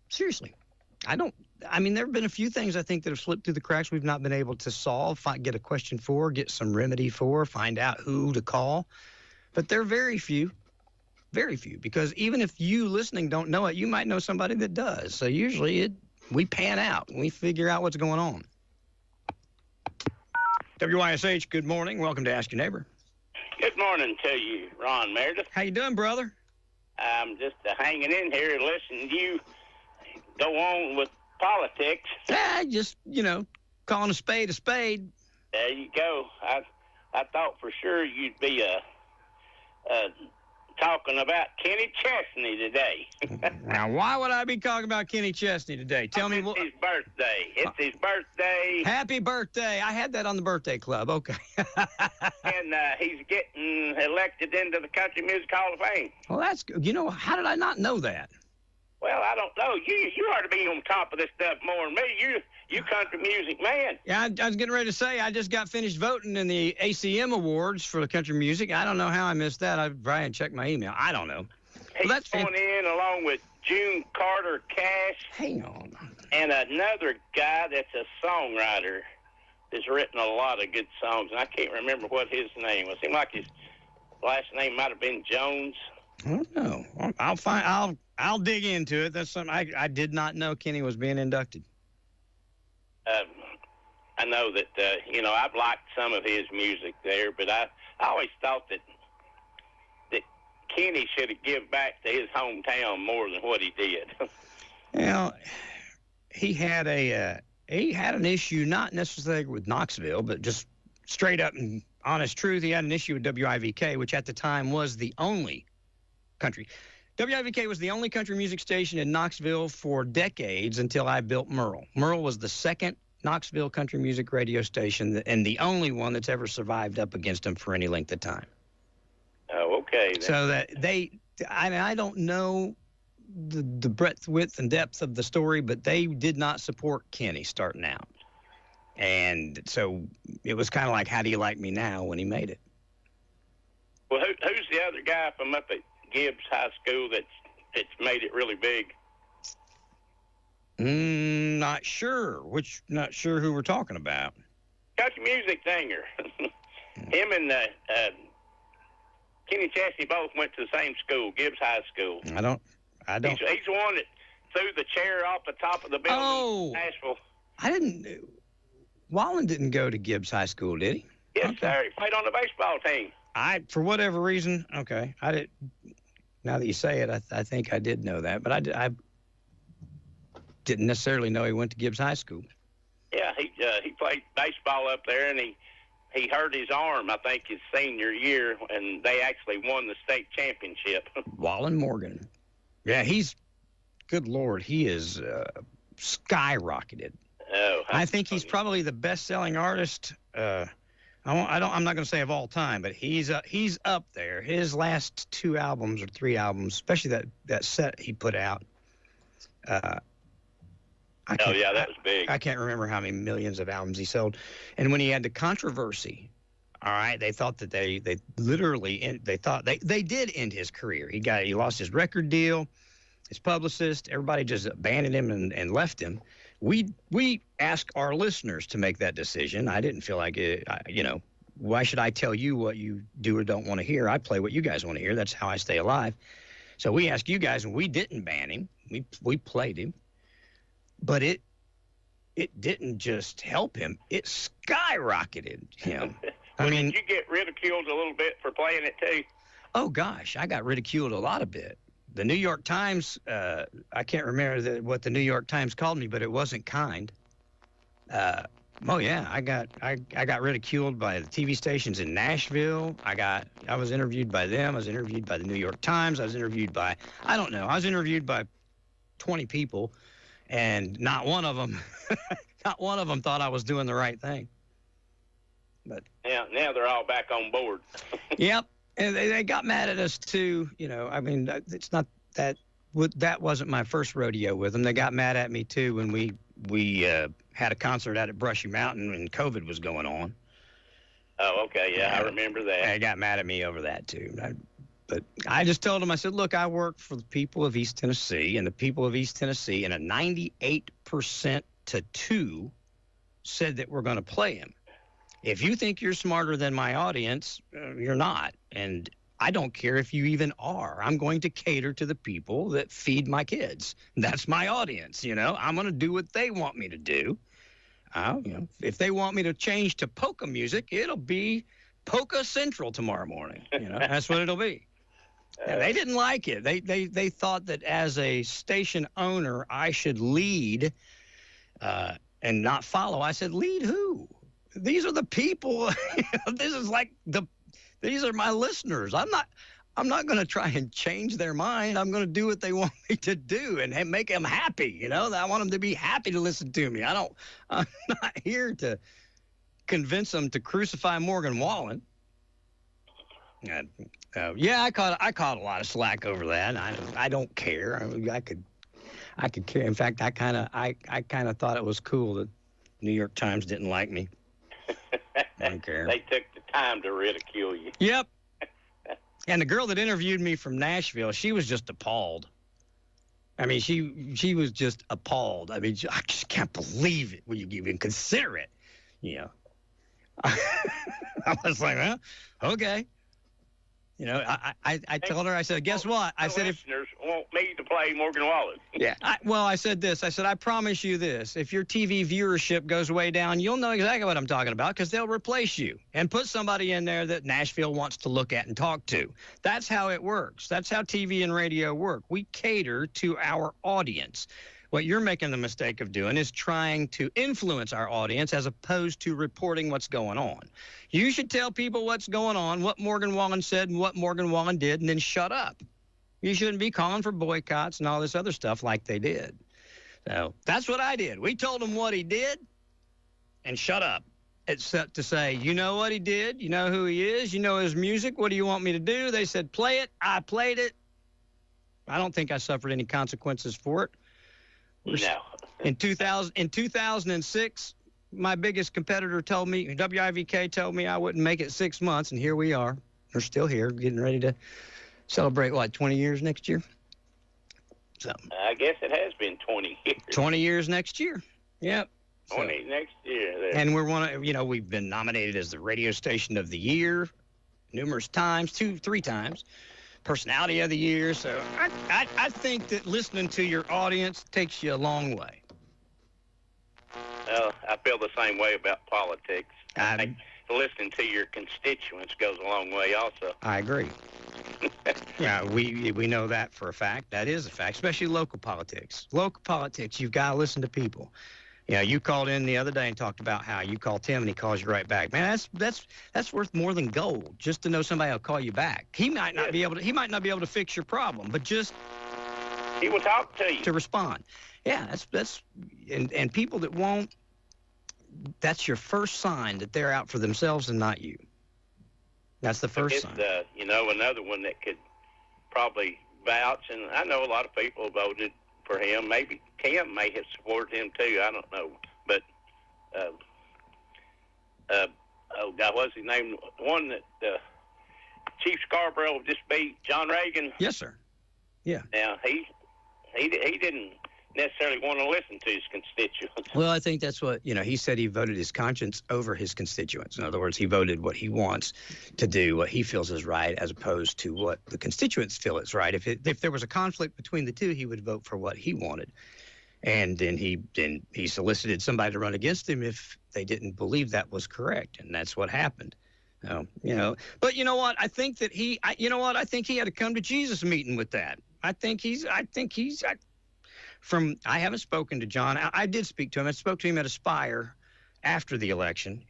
Seriously. There have been a few things I think that have slipped through the cracks we've not been able to solve, get a question for, get some remedy for, find out who to call. But they're very few, because even if you listening don't know it, you might know somebody that does. So usually we pan out and we figure out what's going on. WYSH, good morning. Welcome to Ask Your Neighbor. Good morning to you, Ron Meredith. How you doing, brother? I'm just hanging in here and listening to you go on with politics. Just, calling a spade a spade. There you go. I thought for sure you'd be talking about Kenny Chesney today. Now, why would I be talking about Kenny Chesney today? Tell me what. It's his birthday. It's his birthday. Happy birthday. I had that on the birthday club. Okay. And he's getting elected into the Country Music Hall of Fame. Well, that's good. How did I not know that? Well, I don't know. You ought to be on top of this stuff more than me. You country music man. Yeah, I was getting ready to say I just got finished voting in the ACM Awards for the country music. I don't know how I missed that. I probably checked my email. I don't know. He's going in along with June Carter Cash. Hang on. And another guy that's a songwriter that's written a lot of good songs. And I can't remember what his name was. It seemed like his last name might have been Jones. I don't know. I'll dig into it. That's something I did not know Kenny was being inducted. I know that, I've liked some of his music there, but I always thought that Kenny should have given back to his hometown more than what he did. Well, he had an issue, not necessarily with Knoxville, but just straight up and honest truth. He had an issue with WIVK, which at the time was the only country. WIVK was the only country music station in Knoxville for decades until I built Merle. Merle was the second Knoxville country music radio station and the only one that's ever survived up against them for any length of time. Oh, okay. Then. So that I don't know the breadth, width, and depth of the story, but they did not support Kenny starting out. And so it was kind of like, how do you like me now when he made it? Well, who's the other guy from up at Gibbs High School that's made it really big? Not sure who we're talking about. Country music singer. Him and Kenny Chesney both went to the same school, Gibbs High School. I don't. He's the one that threw the chair off the top of the building in Nashville. Wallen didn't go to Gibbs High School, did he? Yes, sir. He played on the baseball team. For whatever reason, okay. I did. Now that you say it, I think I did know that, but I didn't necessarily know he went to Gibbs High School. Yeah, he played baseball up there, and he hurt his arm, I think, his senior year, and they actually won the state championship. Wallen Morgan. Yeah, good Lord, he is skyrocketed. Oh, I think he's probably the best-selling artist. I'm not going to say of all time, but he's up there. His last 2 albums or 3 albums, especially that set he put out. That was big. I can't remember how many millions of albums he sold. And when he had the controversy, all right, they thought that they did end his career. He lost his record deal, his publicist, everybody just abandoned him and left him. We ask our listeners to make that decision. I didn't feel like it, why should I tell you what you do or don't want to hear? I play what you guys want to hear. That's how I stay alive. So we asked you guys, and we didn't ban him. We played him. But it didn't just help him. It skyrocketed him. Did you get ridiculed a little bit for playing it too? Oh, gosh, I got ridiculed a lot of bit. The New York Times, I can't remember what the New York Times called me, but it wasn't kind. I got ridiculed by the TV stations in Nashville. I was interviewed by them. I was interviewed by the New York Times. I was interviewed by 20 people, and not one of them thought I was doing the right thing. But now they're all back on board. Yep. And they got mad at us too, it's not that wasn't my first rodeo with them. They got mad at me too when we had a concert out at Brushy Mountain and COVID was going on. Oh, okay, yeah, I remember that. They got mad at me over that too. But I just told them, I said, look, I work for the people of East Tennessee, and the people of East Tennessee, in a 98% to 2, said that we're going to play him. If you think you're smarter than my audience, you're not. And I don't care if you even are. I'm going to cater to the people that feed my kids. That's my audience, I'm going to do what they want me to do. If they want me to change to polka music, it'll be Polka Central tomorrow morning. That's what it'll be. And they didn't like it. They thought that as a station owner, I should lead and not follow. I said, lead who? These are the people. These are my listeners. I'm not going to try and change their mind. I'm going to do what they want me to do and make them happy. I want them to be happy to listen to me. I'm not here to convince them to crucify Morgan Wallen. I caught a lot of slack over that. I don't care. I could care. In fact, I kind of thought it was cool that New York Times didn't like me. I don't care. They took the time to ridicule you. Yep. And the girl that interviewed me from Nashville, she was just appalled. I mean, she was just appalled. I mean, I just can't believe it when you even consider it. I was like, well, okay. I told her, I said, guess what? I said, if listeners want me to play Morgan Wallen. Yeah. I said this. I said, I promise you this. If your TV viewership goes way down, you'll know exactly what I'm talking about because they'll replace you and put somebody in there that Nashville wants to look at and talk to. That's how it works. That's how TV and radio work. We cater to our audience. What you're making the mistake of doing is trying to influence our audience as opposed to reporting what's going on. You should tell people what's going on, what Morgan Wallen said and what Morgan Wallen did, and then shut up. You shouldn't be calling for boycotts and all this other stuff like they did. So that's what I did. We told him what he did and shut up. Except to say, you know what he did? You know who he is? You know his music? What do you want me to do? They said, play it. I played it. I don't think I suffered any consequences for it. No. In 2006, my biggest competitor told me, WIVK told me I wouldn't make it 6 months, and here we are. We're still here, getting ready to celebrate, 20 years next year? So I guess it has been 20 years. 20 years next year. Yep. 20 next year. There. And we've been nominated as the radio station of the year numerous times, 2-3 times. Personality of the year. So I think that listening to your audience takes you a long way. I feel the same way about politics. I think listening to your constituents goes a long way also. I agree. Yeah, we know that for a fact. That is a fact, especially local politics. Local politics, you've got to listen to people. You called in the other day and talked about how you call Tim and he calls you right back. Man, that's worth more than gold. Just to know somebody will call you back. He might not be able to fix your problem, but just he will talk to you to respond. Yeah, that's and people that won't. That's your first sign that they're out for themselves and not you. That's the first sign. Another one that could probably vouch, and I know a lot of people voted for him. Maybe Tim may have supported him too. I don't know. But, oh God, what's his name? One that Chief Scarborough just beat, John Reagan. Yes, sir. Yeah. Now, he didn't necessarily want to listen to his constituents. Well, I think that's what, he said he voted his conscience over his constituents. In other words, he voted what he wants to do, what he feels is right, as opposed to what the constituents feel is right. If there was a conflict between the two, he would vote for what he wanted. And then he solicited somebody to run against him if they didn't believe that was correct. And that's what happened. But you know what? I think that I think he had a come to Jesus meeting with that. I haven't spoken to John. I did speak to him. I spoke to him at Aspire after the election,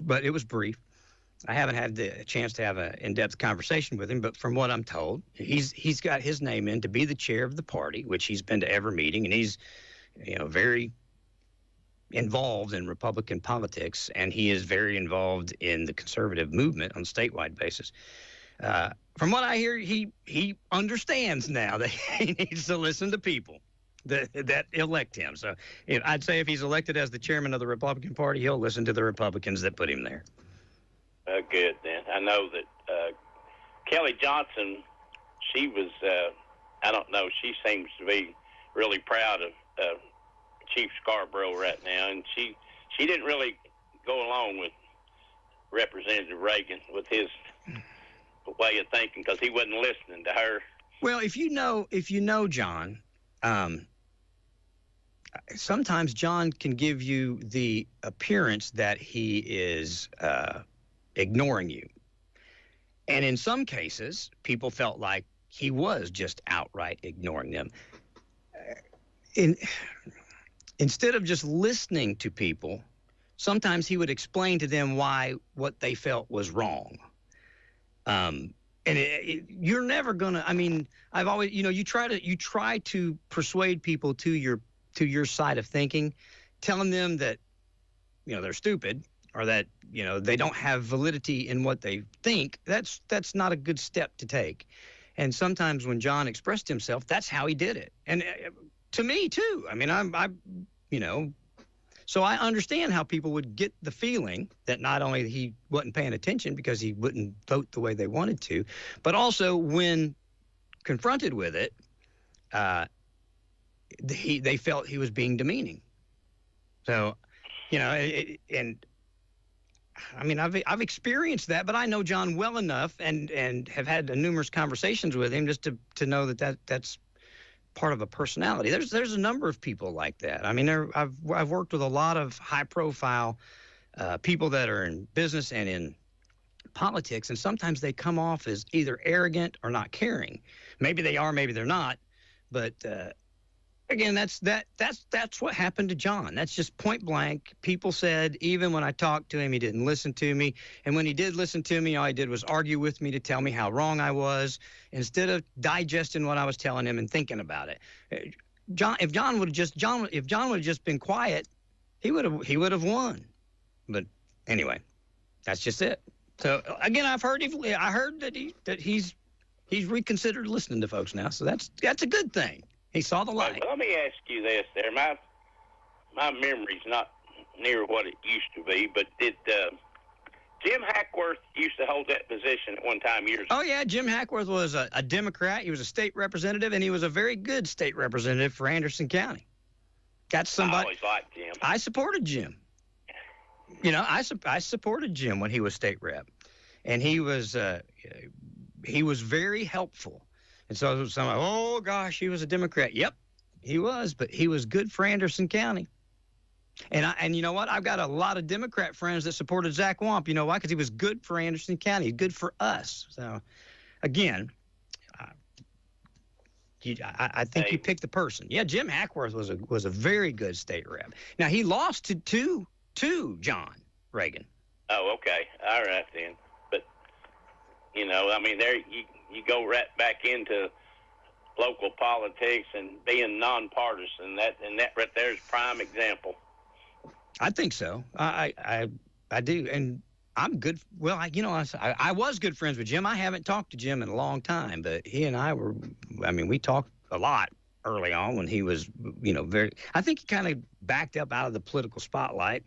but it was brief. I haven't had the chance to have an in-depth conversation with him, but from what I'm told, he's got his name in to be the chair of the party, which he's been to every meeting, and he's, very involved in Republican politics, and he is very involved in the conservative movement on a statewide basis. From what I hear, he understands now that he needs to listen to people that elect him. So I'd say if he's elected as the chairman of the Republican Party, he'll listen to the Republicans that put him there. Good, then. I know that Kelly Johnson, she was, I don't know, she seems to be really proud of Chief Scarborough right now, and she didn't really go along with Representative Reagan with his way of thinking because he wasn't listening to her. Well, if you know John, sometimes John can give you the appearance that he is ignoring you. And in some cases, people felt like he was just outright ignoring them. Instead of just listening to people, sometimes he would explain to them why what they felt was wrong. You're never gonna. I mean, I've always, you try to persuade people to your side of thinking, telling them that, they're stupid or that, they don't have validity in what they think. That's not a good step to take. And sometimes when John expressed himself, that's how he did it. And to me too. I mean, so I understand how people would get the feeling that not only he wasn't paying attention because he wouldn't vote the way they wanted to, but also when confronted with it, they felt he was being demeaning. So, and I mean, I've experienced that, but I know John well enough and have had numerous conversations with him just to know that's part of a personality. There's a number of people like that. I mean, I've worked with a lot of high-profile people that are in business and in politics, and sometimes they come off as either arrogant or not caring. Maybe they are, maybe they're not. But again, that's what happened to John. That's just point blank. People said even when I talked to him, he didn't listen to me. And when he did listen to me, all he did was argue with me to tell me how wrong I was, instead of digesting what I was telling him and thinking about it. If John would have just been quiet, he would have won. But anyway, that's just it. So again, I heard that he's reconsidered listening to folks now. So that's a good thing. He saw the light. Well, let me ask you this there. My memory's not near what it used to be, but did Jim Hackworth used to hold that position at one time years ago? Oh, yeah. Jim Hackworth was a Democrat. He was a state representative, and he was a very good state representative for Anderson County. Got somebody. I always liked Jim. I supported Jim. I supported Jim when he was state rep, and he was very helpful. And so somebody, oh, gosh, he was a Democrat. Yep, he was, but he was good for Anderson County. And you know what? I've got a lot of Democrat friends that supported Zach Wamp. You know why? Because he was good for Anderson County, good for us. So, again, I think you picked the person. Yeah, Jim Hackworth was a very good state rep. Now he lost to John Reagan. Oh, okay, all right then. But I mean, there you go right back into local politics and being nonpartisan. That right there is prime example. I think so. I do, and I'm good. Well, I was good friends with Jim. I haven't talked to Jim in a long time, but he and I were. I mean, we talked a lot early on when he was, very. I think he kind of backed up out of the political spotlight,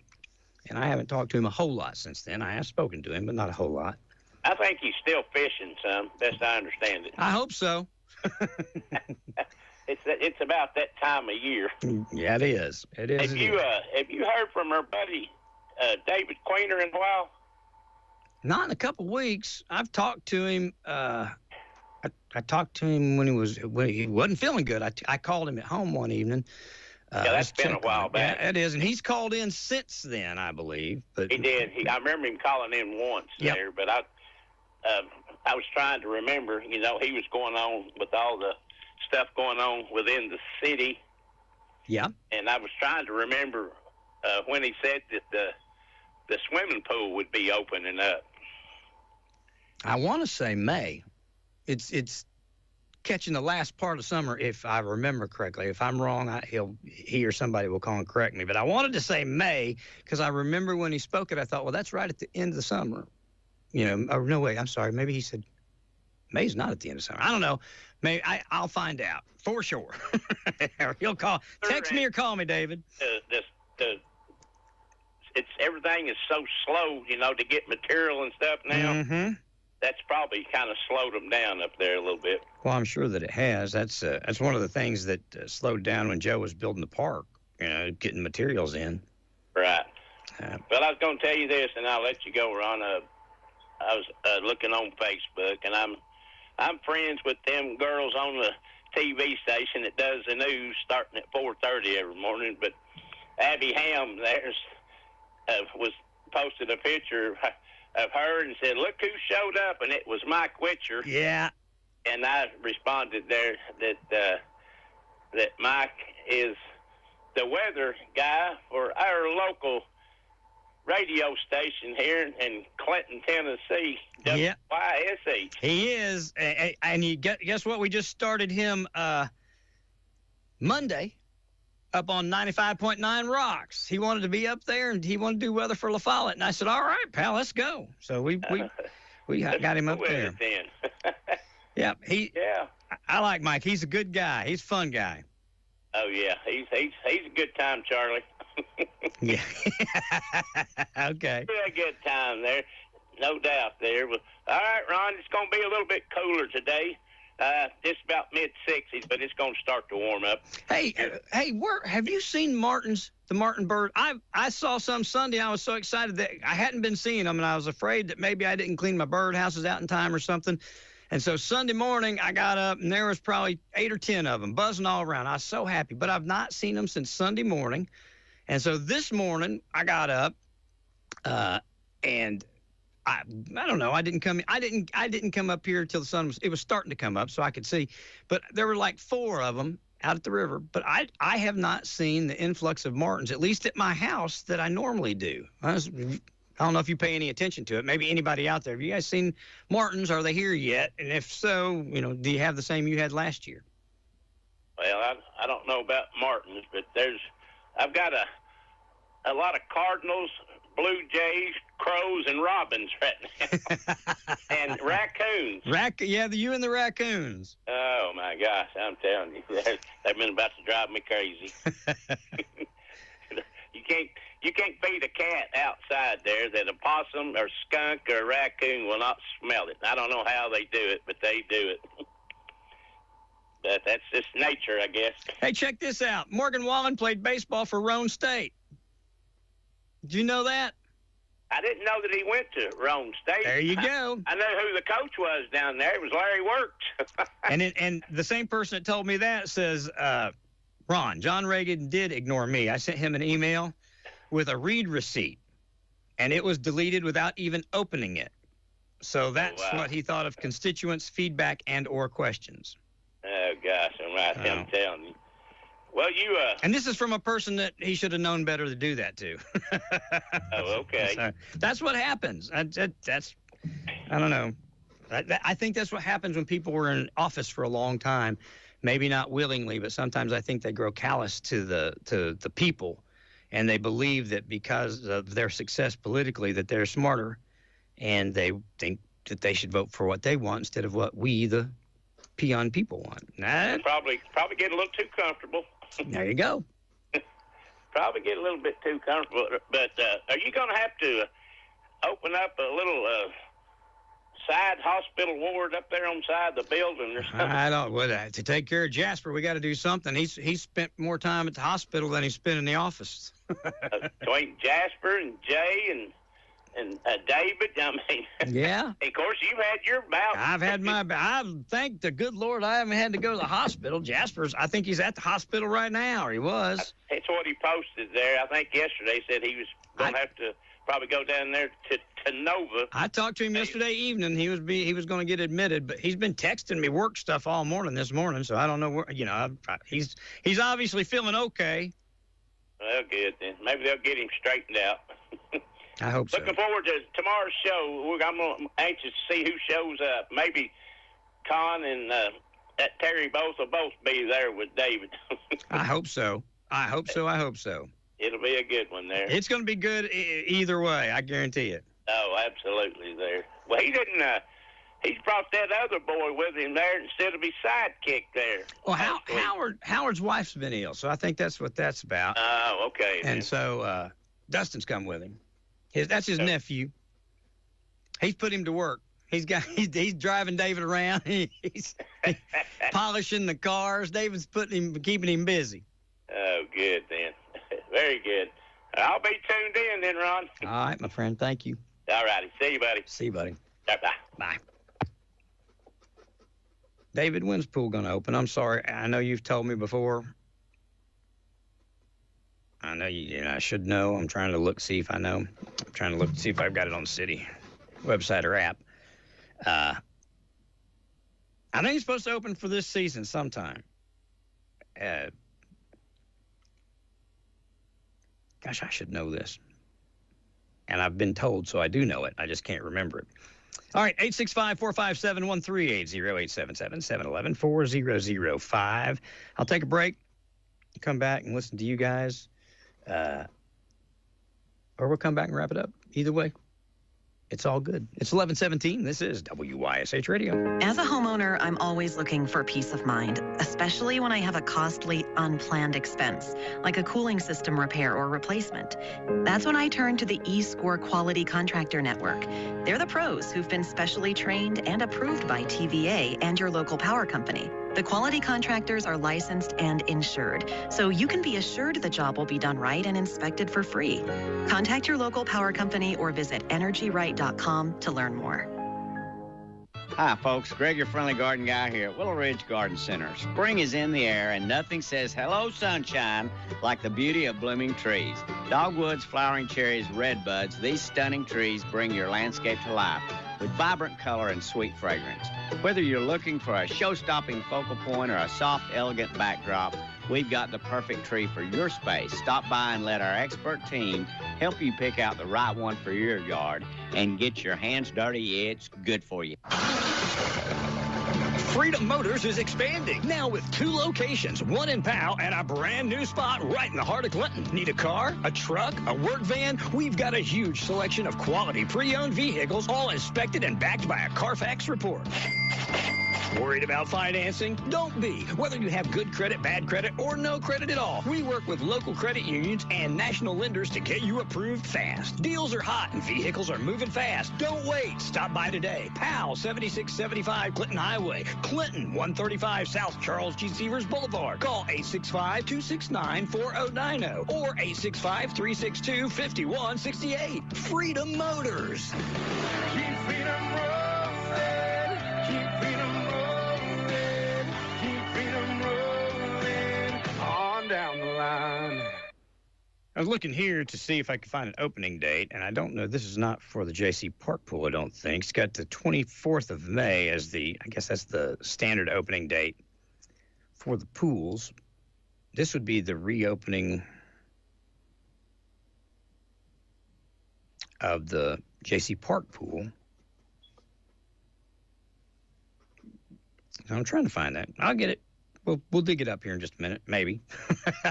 and I haven't talked to him a whole lot since then. I have spoken to him, but not a whole lot. I think he's still fishing some. Best I understand it. I hope so. It's about that time of year. Yeah, it is. It is. Have you heard from our buddy David Queener in a while? Not in a couple weeks. I've talked to him. I talked to him when he wasn't feeling good. I called him at home one evening. That's been a while back. Yeah, it is, and he's called in since then, I believe. But he did. I remember him calling in once there, but I was trying to remember. He was going on with all the stuff going on within the city. Yeah. And I was trying to remember when he said that the swimming pool would be opening up. I want to say May. It's catching the last part of summer, if I remember correctly. If I'm wrong, he or somebody will call and correct me. But I wanted to say May because I remember when he spoke it, I thought, well, that's right at the end of the summer. Or no, wait, I'm sorry. Maybe he said May's not at the end of summer. I don't know. Maybe I'll find out for sure. He'll call, text me or call me, David. Everything is so slow, to get material and stuff now. Mm-hmm. That's probably kind of slowed them down up there a little bit. Well, I'm sure that it has. That's one of the things that slowed down when Joe was building the park, getting materials in. Right. Well, I was going to tell you this, and I'll let you go, Ron. I was looking on Facebook, and I'm friends with them girls on the TV station that does the news starting at 4:30 every morning. But Abby Ham was posted a picture of her and said, "Look who showed up," and it was Mike Witcher. Yeah. And I responded there that Mike is the weather guy for our local radio station here in Clinton, Tennessee, WYSH. He is, and you guess what? We just started him Monday up on 95.9 Rocks. He wanted to be up there, and he wanted to do weather for La Follette. And I said, all right, pal, let's go. So we got him up there. Yeah, I like Mike. He's a good guy. He's a fun guy. Oh yeah, he's a good time, Charlie. Yeah. Okay. A good time there, no doubt there. But all right, Ron, it's going to be a little bit cooler today. It's about mid-60s, but it's going to start to warm up. Hey, where have you seen the Martin bird? I saw some Sunday. I was so excited that I hadn't been seeing them, and I was afraid that maybe I didn't clean my bird houses out in time or something. And so Sunday morning, I got up, and there was probably 8 or 10 of them buzzing all around. I was so happy, but I've not seen them since Sunday morning. And so this morning, I got up, and I don't know. I didn't come up here until the sun was starting to come up, so I could see. But there were like 4 of them out at the river. But I have not seen the influx of martins, at least at my house, that I normally do. I don't know if you pay any attention to it. Maybe anybody out there. Have you guys seen martins? Are they here yet? And if so, do you have the same you had last year? Well, I don't know about martins, but I've got a lot of cardinals, blue jays, crows, and robins right now, and raccoons. You and the raccoons. Oh my gosh, I'm telling you, they've been about to drive me crazy. You can't feed a cat outside there that a possum or skunk or a raccoon will not smell it. I don't know how they do it, but they do it. But that's just nature, I guess. Hey, check this out. Morgan Wallen played baseball for Roane State. Did you know that? I didn't know that he went to Roane State. There you go. I know who the coach was down there. It was Larry Wirtz. and the same person that told me that says, Ron, John Reagan did ignore me. I sent him an email, with a read receipt, and it was deleted without even opening it. So that's what he thought of constituents' feedback and or questions. Oh, gosh, I'm telling you. Well, and this is from a person that he should have known better to do that to. Oh, okay. So that's what happens. I don't know. I think that's what happens when people were in office for a long time. Maybe not willingly, but sometimes I think they grow callous to the people, and they believe that because of their success politically that they're smarter, and they think that they should vote for what they want instead of what we, the peon people, want. Probably get a little too comfortable. There you go. Probably get a little bit too comfortable. But are you going to have to open up a little side hospital ward up there on the side of the building or something? I don't. Well, to take care of Jasper, we got to do something. He's spent more time at the hospital than he's spent in the office. Between Jasper and Jay and David, I mean. Yeah. Of course, you've had your bout. I've had my. I thank the good Lord I haven't had to go to the hospital. Jasper's. I think he's at the hospital right now, or he was. That's what he posted there. I think yesterday said he was going to have to probably go down there to Nova. I talked to him yesterday evening. He was going to get admitted, but he's been texting me work stuff all morning this morning, so I don't know where. He's obviously feeling okay. Well, good then. Maybe they'll get him straightened out. I hope so. Looking forward to tomorrow's show. I'm anxious to see who shows up. Maybe Con and that Terry both will both be there with David. I hope so. I hope so. It'll be a good one there. It's going to be good either way. I guarantee it. Oh, absolutely there. Well, he didn't. He's brought that other boy with him there instead of his sidekick there. Well, Howard's wife's been ill, so I think that's what that's about. Oh, okay. And so Dustin's come with him. That's his nephew. He's put him to work. He's driving David around. He's polishing the cars. David's keeping him busy. Oh, good then. Very good. I'll be tuned in then, Ron. All right, my friend. Thank you. All righty. See you, buddy. See you, buddy. Bye. Bye. David, when's pool going to open? I'm sorry. I know you've told me before. I know I should know. I'm trying to look, see if I know. I'm trying to look, see if I've got it on the city website or app. I think it's supposed to open for this season sometime. Gosh, I should know this. And I've been told, so I do know it. I just can't remember it. All right, 865-457-1380, 877-711-4005. I'll take a break, come back and listen to you guys. Or we'll come back and wrap it up. Either way, it's all good. It's 11:17. This is WYSH Radio. As a homeowner, I'm always looking for peace of mind, especially when I have a costly, unplanned expense, like a cooling system repair or replacement. That's when I turn to the eScore Quality Contractor Network. They're the pros who've been specially trained and approved by TVA and your local power company. The quality contractors are licensed and insured, so you can be assured the job will be done right and inspected for free. Contact your local power company or visit energyright.com to learn more. Hi, folks. Greg, your friendly garden guy here at Willow Ridge Garden Center. Spring is in the air, and nothing says hello, sunshine, like the beauty of blooming trees. Dogwoods, flowering cherries, redbuds, these stunning trees bring your landscape to life with vibrant color and sweet fragrance. Whether you're looking for a show-stopping focal point or a soft, elegant backdrop, we've got the perfect tree for your space. Stop by and let our expert team help you pick out the right one for your yard and get your hands dirty. It's good for you. Freedom Motors is expanding, now with 2 locations, one in Powell and a brand new spot right in the heart of Clinton. Need a car, a truck, a work van? We've got a huge selection of quality pre-owned vehicles, all inspected and backed by a Carfax report. Worried about financing? Don't be. Whether you have good credit, bad credit, or no credit at all, we work with local credit unions and national lenders to get you approved fast. Deals are hot and vehicles are moving fast. Don't wait. Stop by today. Powell, 7675 Clinton Highway. Clinton, 135 South Charles G. Severs Boulevard. Call 865-269-4090 or 865-362-5168. Freedom Motors. Keep freedom rolling. Keep freedom rolling. Keep freedom rolling on down the line. was looking here to see if I could find an opening date, and I don't know. This is not for the J.C. Park pool, I don't think. It's got the 24th of May as I guess that's the standard opening date for the pools. This would be the reopening of the J.C. Park pool. I'm trying to find that. I'll get it. We'll dig it up here in just a minute, maybe.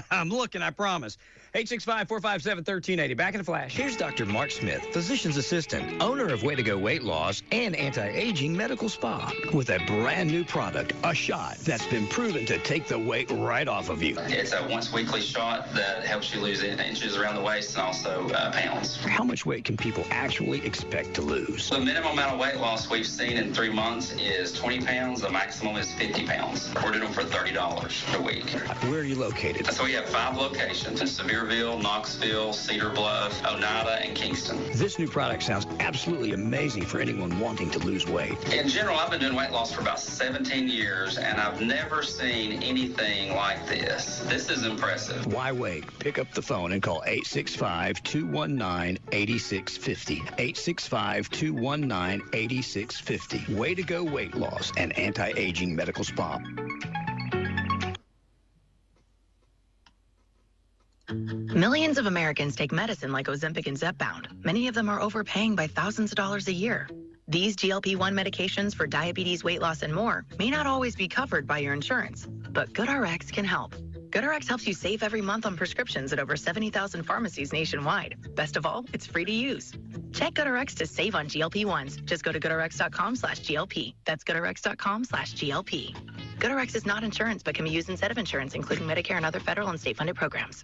I'm looking, I promise. 865-457-1380. Back in a flash. Here's Dr. Mark Smith, physician's assistant, owner of Way to Go Weight Loss and Anti-Aging Medical Spa, with a brand new product, a shot that's been proven to take the weight right off of you. It's a once-weekly shot that helps you lose inches around the waist and also pounds. How much weight can people actually expect to lose? The minimum amount of weight loss we've seen in 3 months is 20 pounds. The maximum is 50 pounds. We're doing them for $30 a week. Where are you located? So we have 5 locations in Sevierville, Knoxville, Cedar Bluff, Oneida, and Kingston. This new product sounds absolutely amazing for anyone wanting to lose weight. In general, I've been doing weight loss for about 17 years, and I've never seen anything like this. This is impressive. Why wait? Pick up the phone and call 865-219-8650. 865-219-8650. Way to Go Weight Loss and Anti-Aging Medical Spa. Millions of Americans take medicine like Ozempic and Zepbound. Many of them are overpaying by thousands of dollars a year. These GLP-1 medications for diabetes, weight loss, and more may not always be covered by your insurance, but GoodRx can help. GoodRx helps you save every month on prescriptions at over 70,000 pharmacies nationwide. Best of all, it's free to use. Check GoodRx to save on GLP-1s. Just go to GoodRx.com/GLP. That's GoodRx.com/GLP. GoodRx is not insurance, but can be used instead of insurance, including Medicare and other federal and state-funded programs.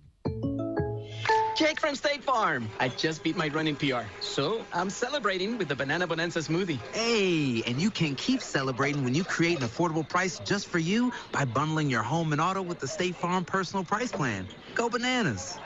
Jake from State Farm. I just beat my running PR, so I'm celebrating with the Banana Bonanza smoothie. Hey, and you can keep celebrating when you create an affordable price just for you by bundling your home and auto with the State Farm Personal Price Plan. Go bananas.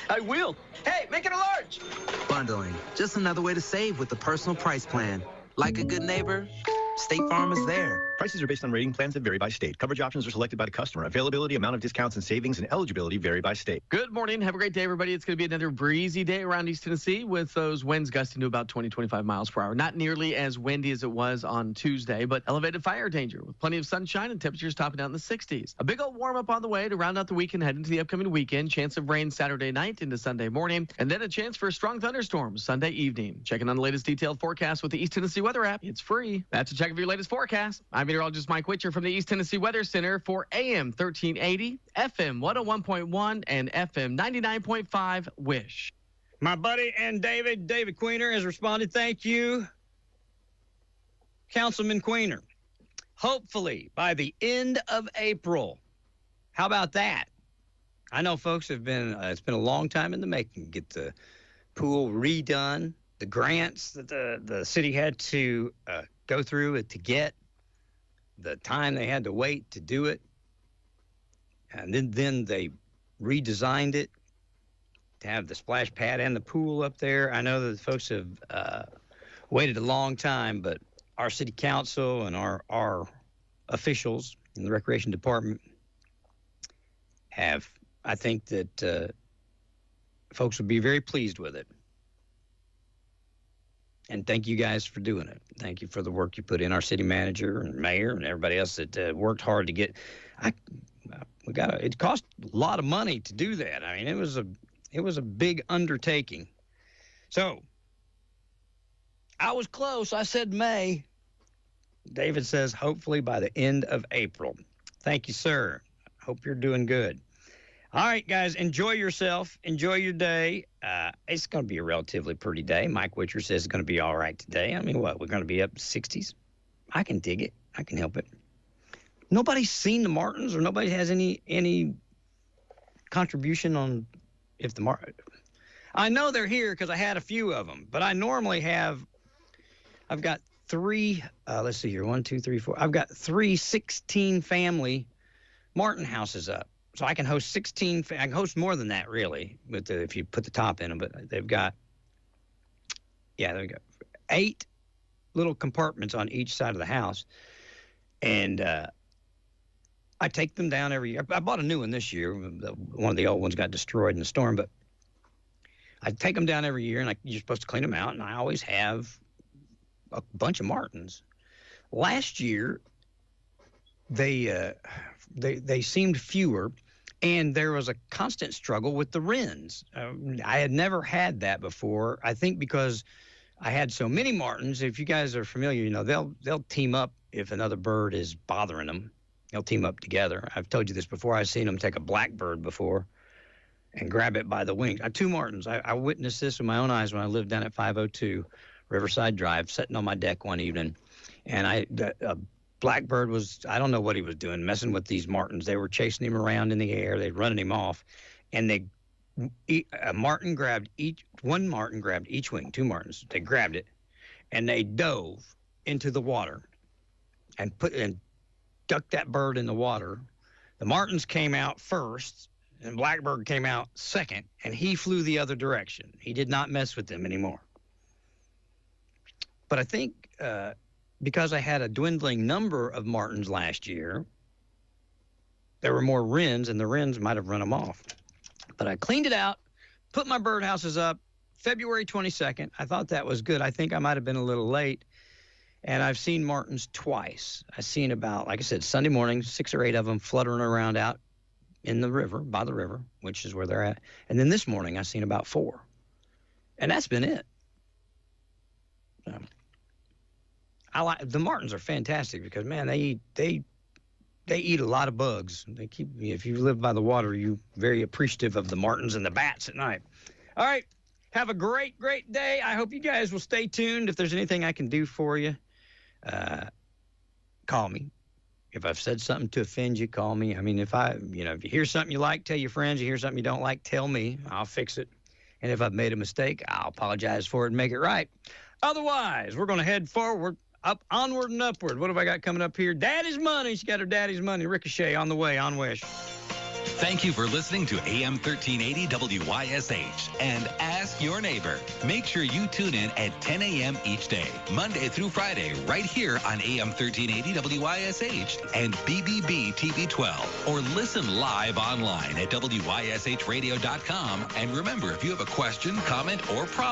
I will. Hey, make it a large. Bundling, just another way to save with the Personal Price Plan. Like a good neighbor, State Farm is there. Prices are based on rating plans that vary by state. Coverage options are selected by the customer. Availability, amount of discounts and savings, and eligibility vary by state. Good morning. Have a great day, everybody. It's going to be another breezy day around East Tennessee with those winds gusting to about 20, 25 miles per hour. Not nearly as windy as it was on Tuesday, but elevated fire danger with plenty of sunshine and temperatures topping out in the 60s. A big old warm-up on the way to round out the weekend, head into the upcoming weekend. Chance of rain Saturday night into Sunday morning, and then a chance for strong thunderstorms Sunday evening. Checking on the latest detailed forecast with the East Tennessee Weather app. It's free. That's a check of your latest forecast. I'm meteorologist Mike Witcher from the East Tennessee Weather Center for AM 1380, FM 101.1, and FM 99.5 WYSH. My buddy and David Queener has responded. Thank you, Councilman Queener. Hopefully by the end of April. How about that? I know folks have been, it's been a long time in the making. Get the pool redone, the grants that the city had to go through it to get, the time they had to wait to do it, and then they redesigned it to have the splash pad and the pool up there. I know that folks have waited a long time, but our city council and our officials in the recreation department have, I think that folks will be very pleased with it. And thank you guys for doing it. Thank you for the work you put in. Our city manager and mayor and everybody else that worked hard to get. It cost a lot of money to do that. I mean, it was a big undertaking. So I was close. I said May. David says hopefully by the end of April. Thank you, sir. Hope you're doing good. All right, guys, enjoy yourself. Enjoy your day. It's going to be a relatively pretty day. Mike Witcher says it's going to be all right today. I mean, what? We're going to be up 60s. I can dig it. I can help it. Nobody's seen the Martins, or nobody has any contribution on if the Martins. I know they're here because I had a few of them, but I normally have. I've got 3. Let's see here. 1, 2, 3, 4. I've got 3 16-family Martin houses up. So I can host 16. I can host more than that, really, if you put the top in them. But they've got, there we go, 8 little compartments on each side of the house. And I take them down every year. I bought a new one this year. One of the old ones got destroyed in the storm. But I take them down every year, and you're supposed to clean them out, and I always have a bunch of martins. Last year, they seemed fewer, and there was a constant struggle with the wrens. I had never had that before. I think because I had so many martins. If you guys are familiar, they'll team up if another bird is bothering them. They'll team up together. I've told you this before. I've seen them take a blackbird before and grab it by the wings. Two martins. I witnessed this with my own eyes when I lived down at 502 Riverside Drive, sitting on my deck one evening, and a blackbird was, I don't know what he was doing, messing with these martins. They were chasing him around in the air. They'd running him off, and one martin grabbed each wing, two martins. They grabbed it, and they dove into the water and ducked that bird in the water. The martins came out first, and blackbird came out second, and he flew the other direction. He did not mess with them anymore. But I think because I had a dwindling number of martins last year, there were more wrens, and the wrens might have run them off. But I cleaned it out, put my birdhouses up February 22nd. I thought that was good. I think I might have been a little late. And I've seen martins twice. I've seen about, like I said, Sunday morning, 6 or 8 of them fluttering around out in the river, by the river, which is where they're at. And then this morning, I've seen about 4. And that's been it. So, the martins are fantastic because, man, they eat a lot of bugs. If you live by the water, you're very appreciative of the martins and the bats at night. All right. Have a great, great day. I hope you guys will stay tuned. If there's anything I can do for you, call me. If I've said something to offend you, call me. I mean, if you hear something you like, tell your friends. You hear something you don't like, tell me. I'll fix it. And if I've made a mistake, I'll apologize for it and make it right. Otherwise, we're going to head forward, up, onward, and upward. What have I got coming up here? Daddy's Money. She got her daddy's money. Ricochet on the way on WYSH. Thank you for listening to AM 1380 WYSH and Ask Your Neighbor. Make sure you tune in at 10 a.m. each day, Monday through Friday, right here on AM 1380 WYSH and BBB TV 12. Or listen live online at WYSHradio.com. And remember, if you have a question, comment, or problem,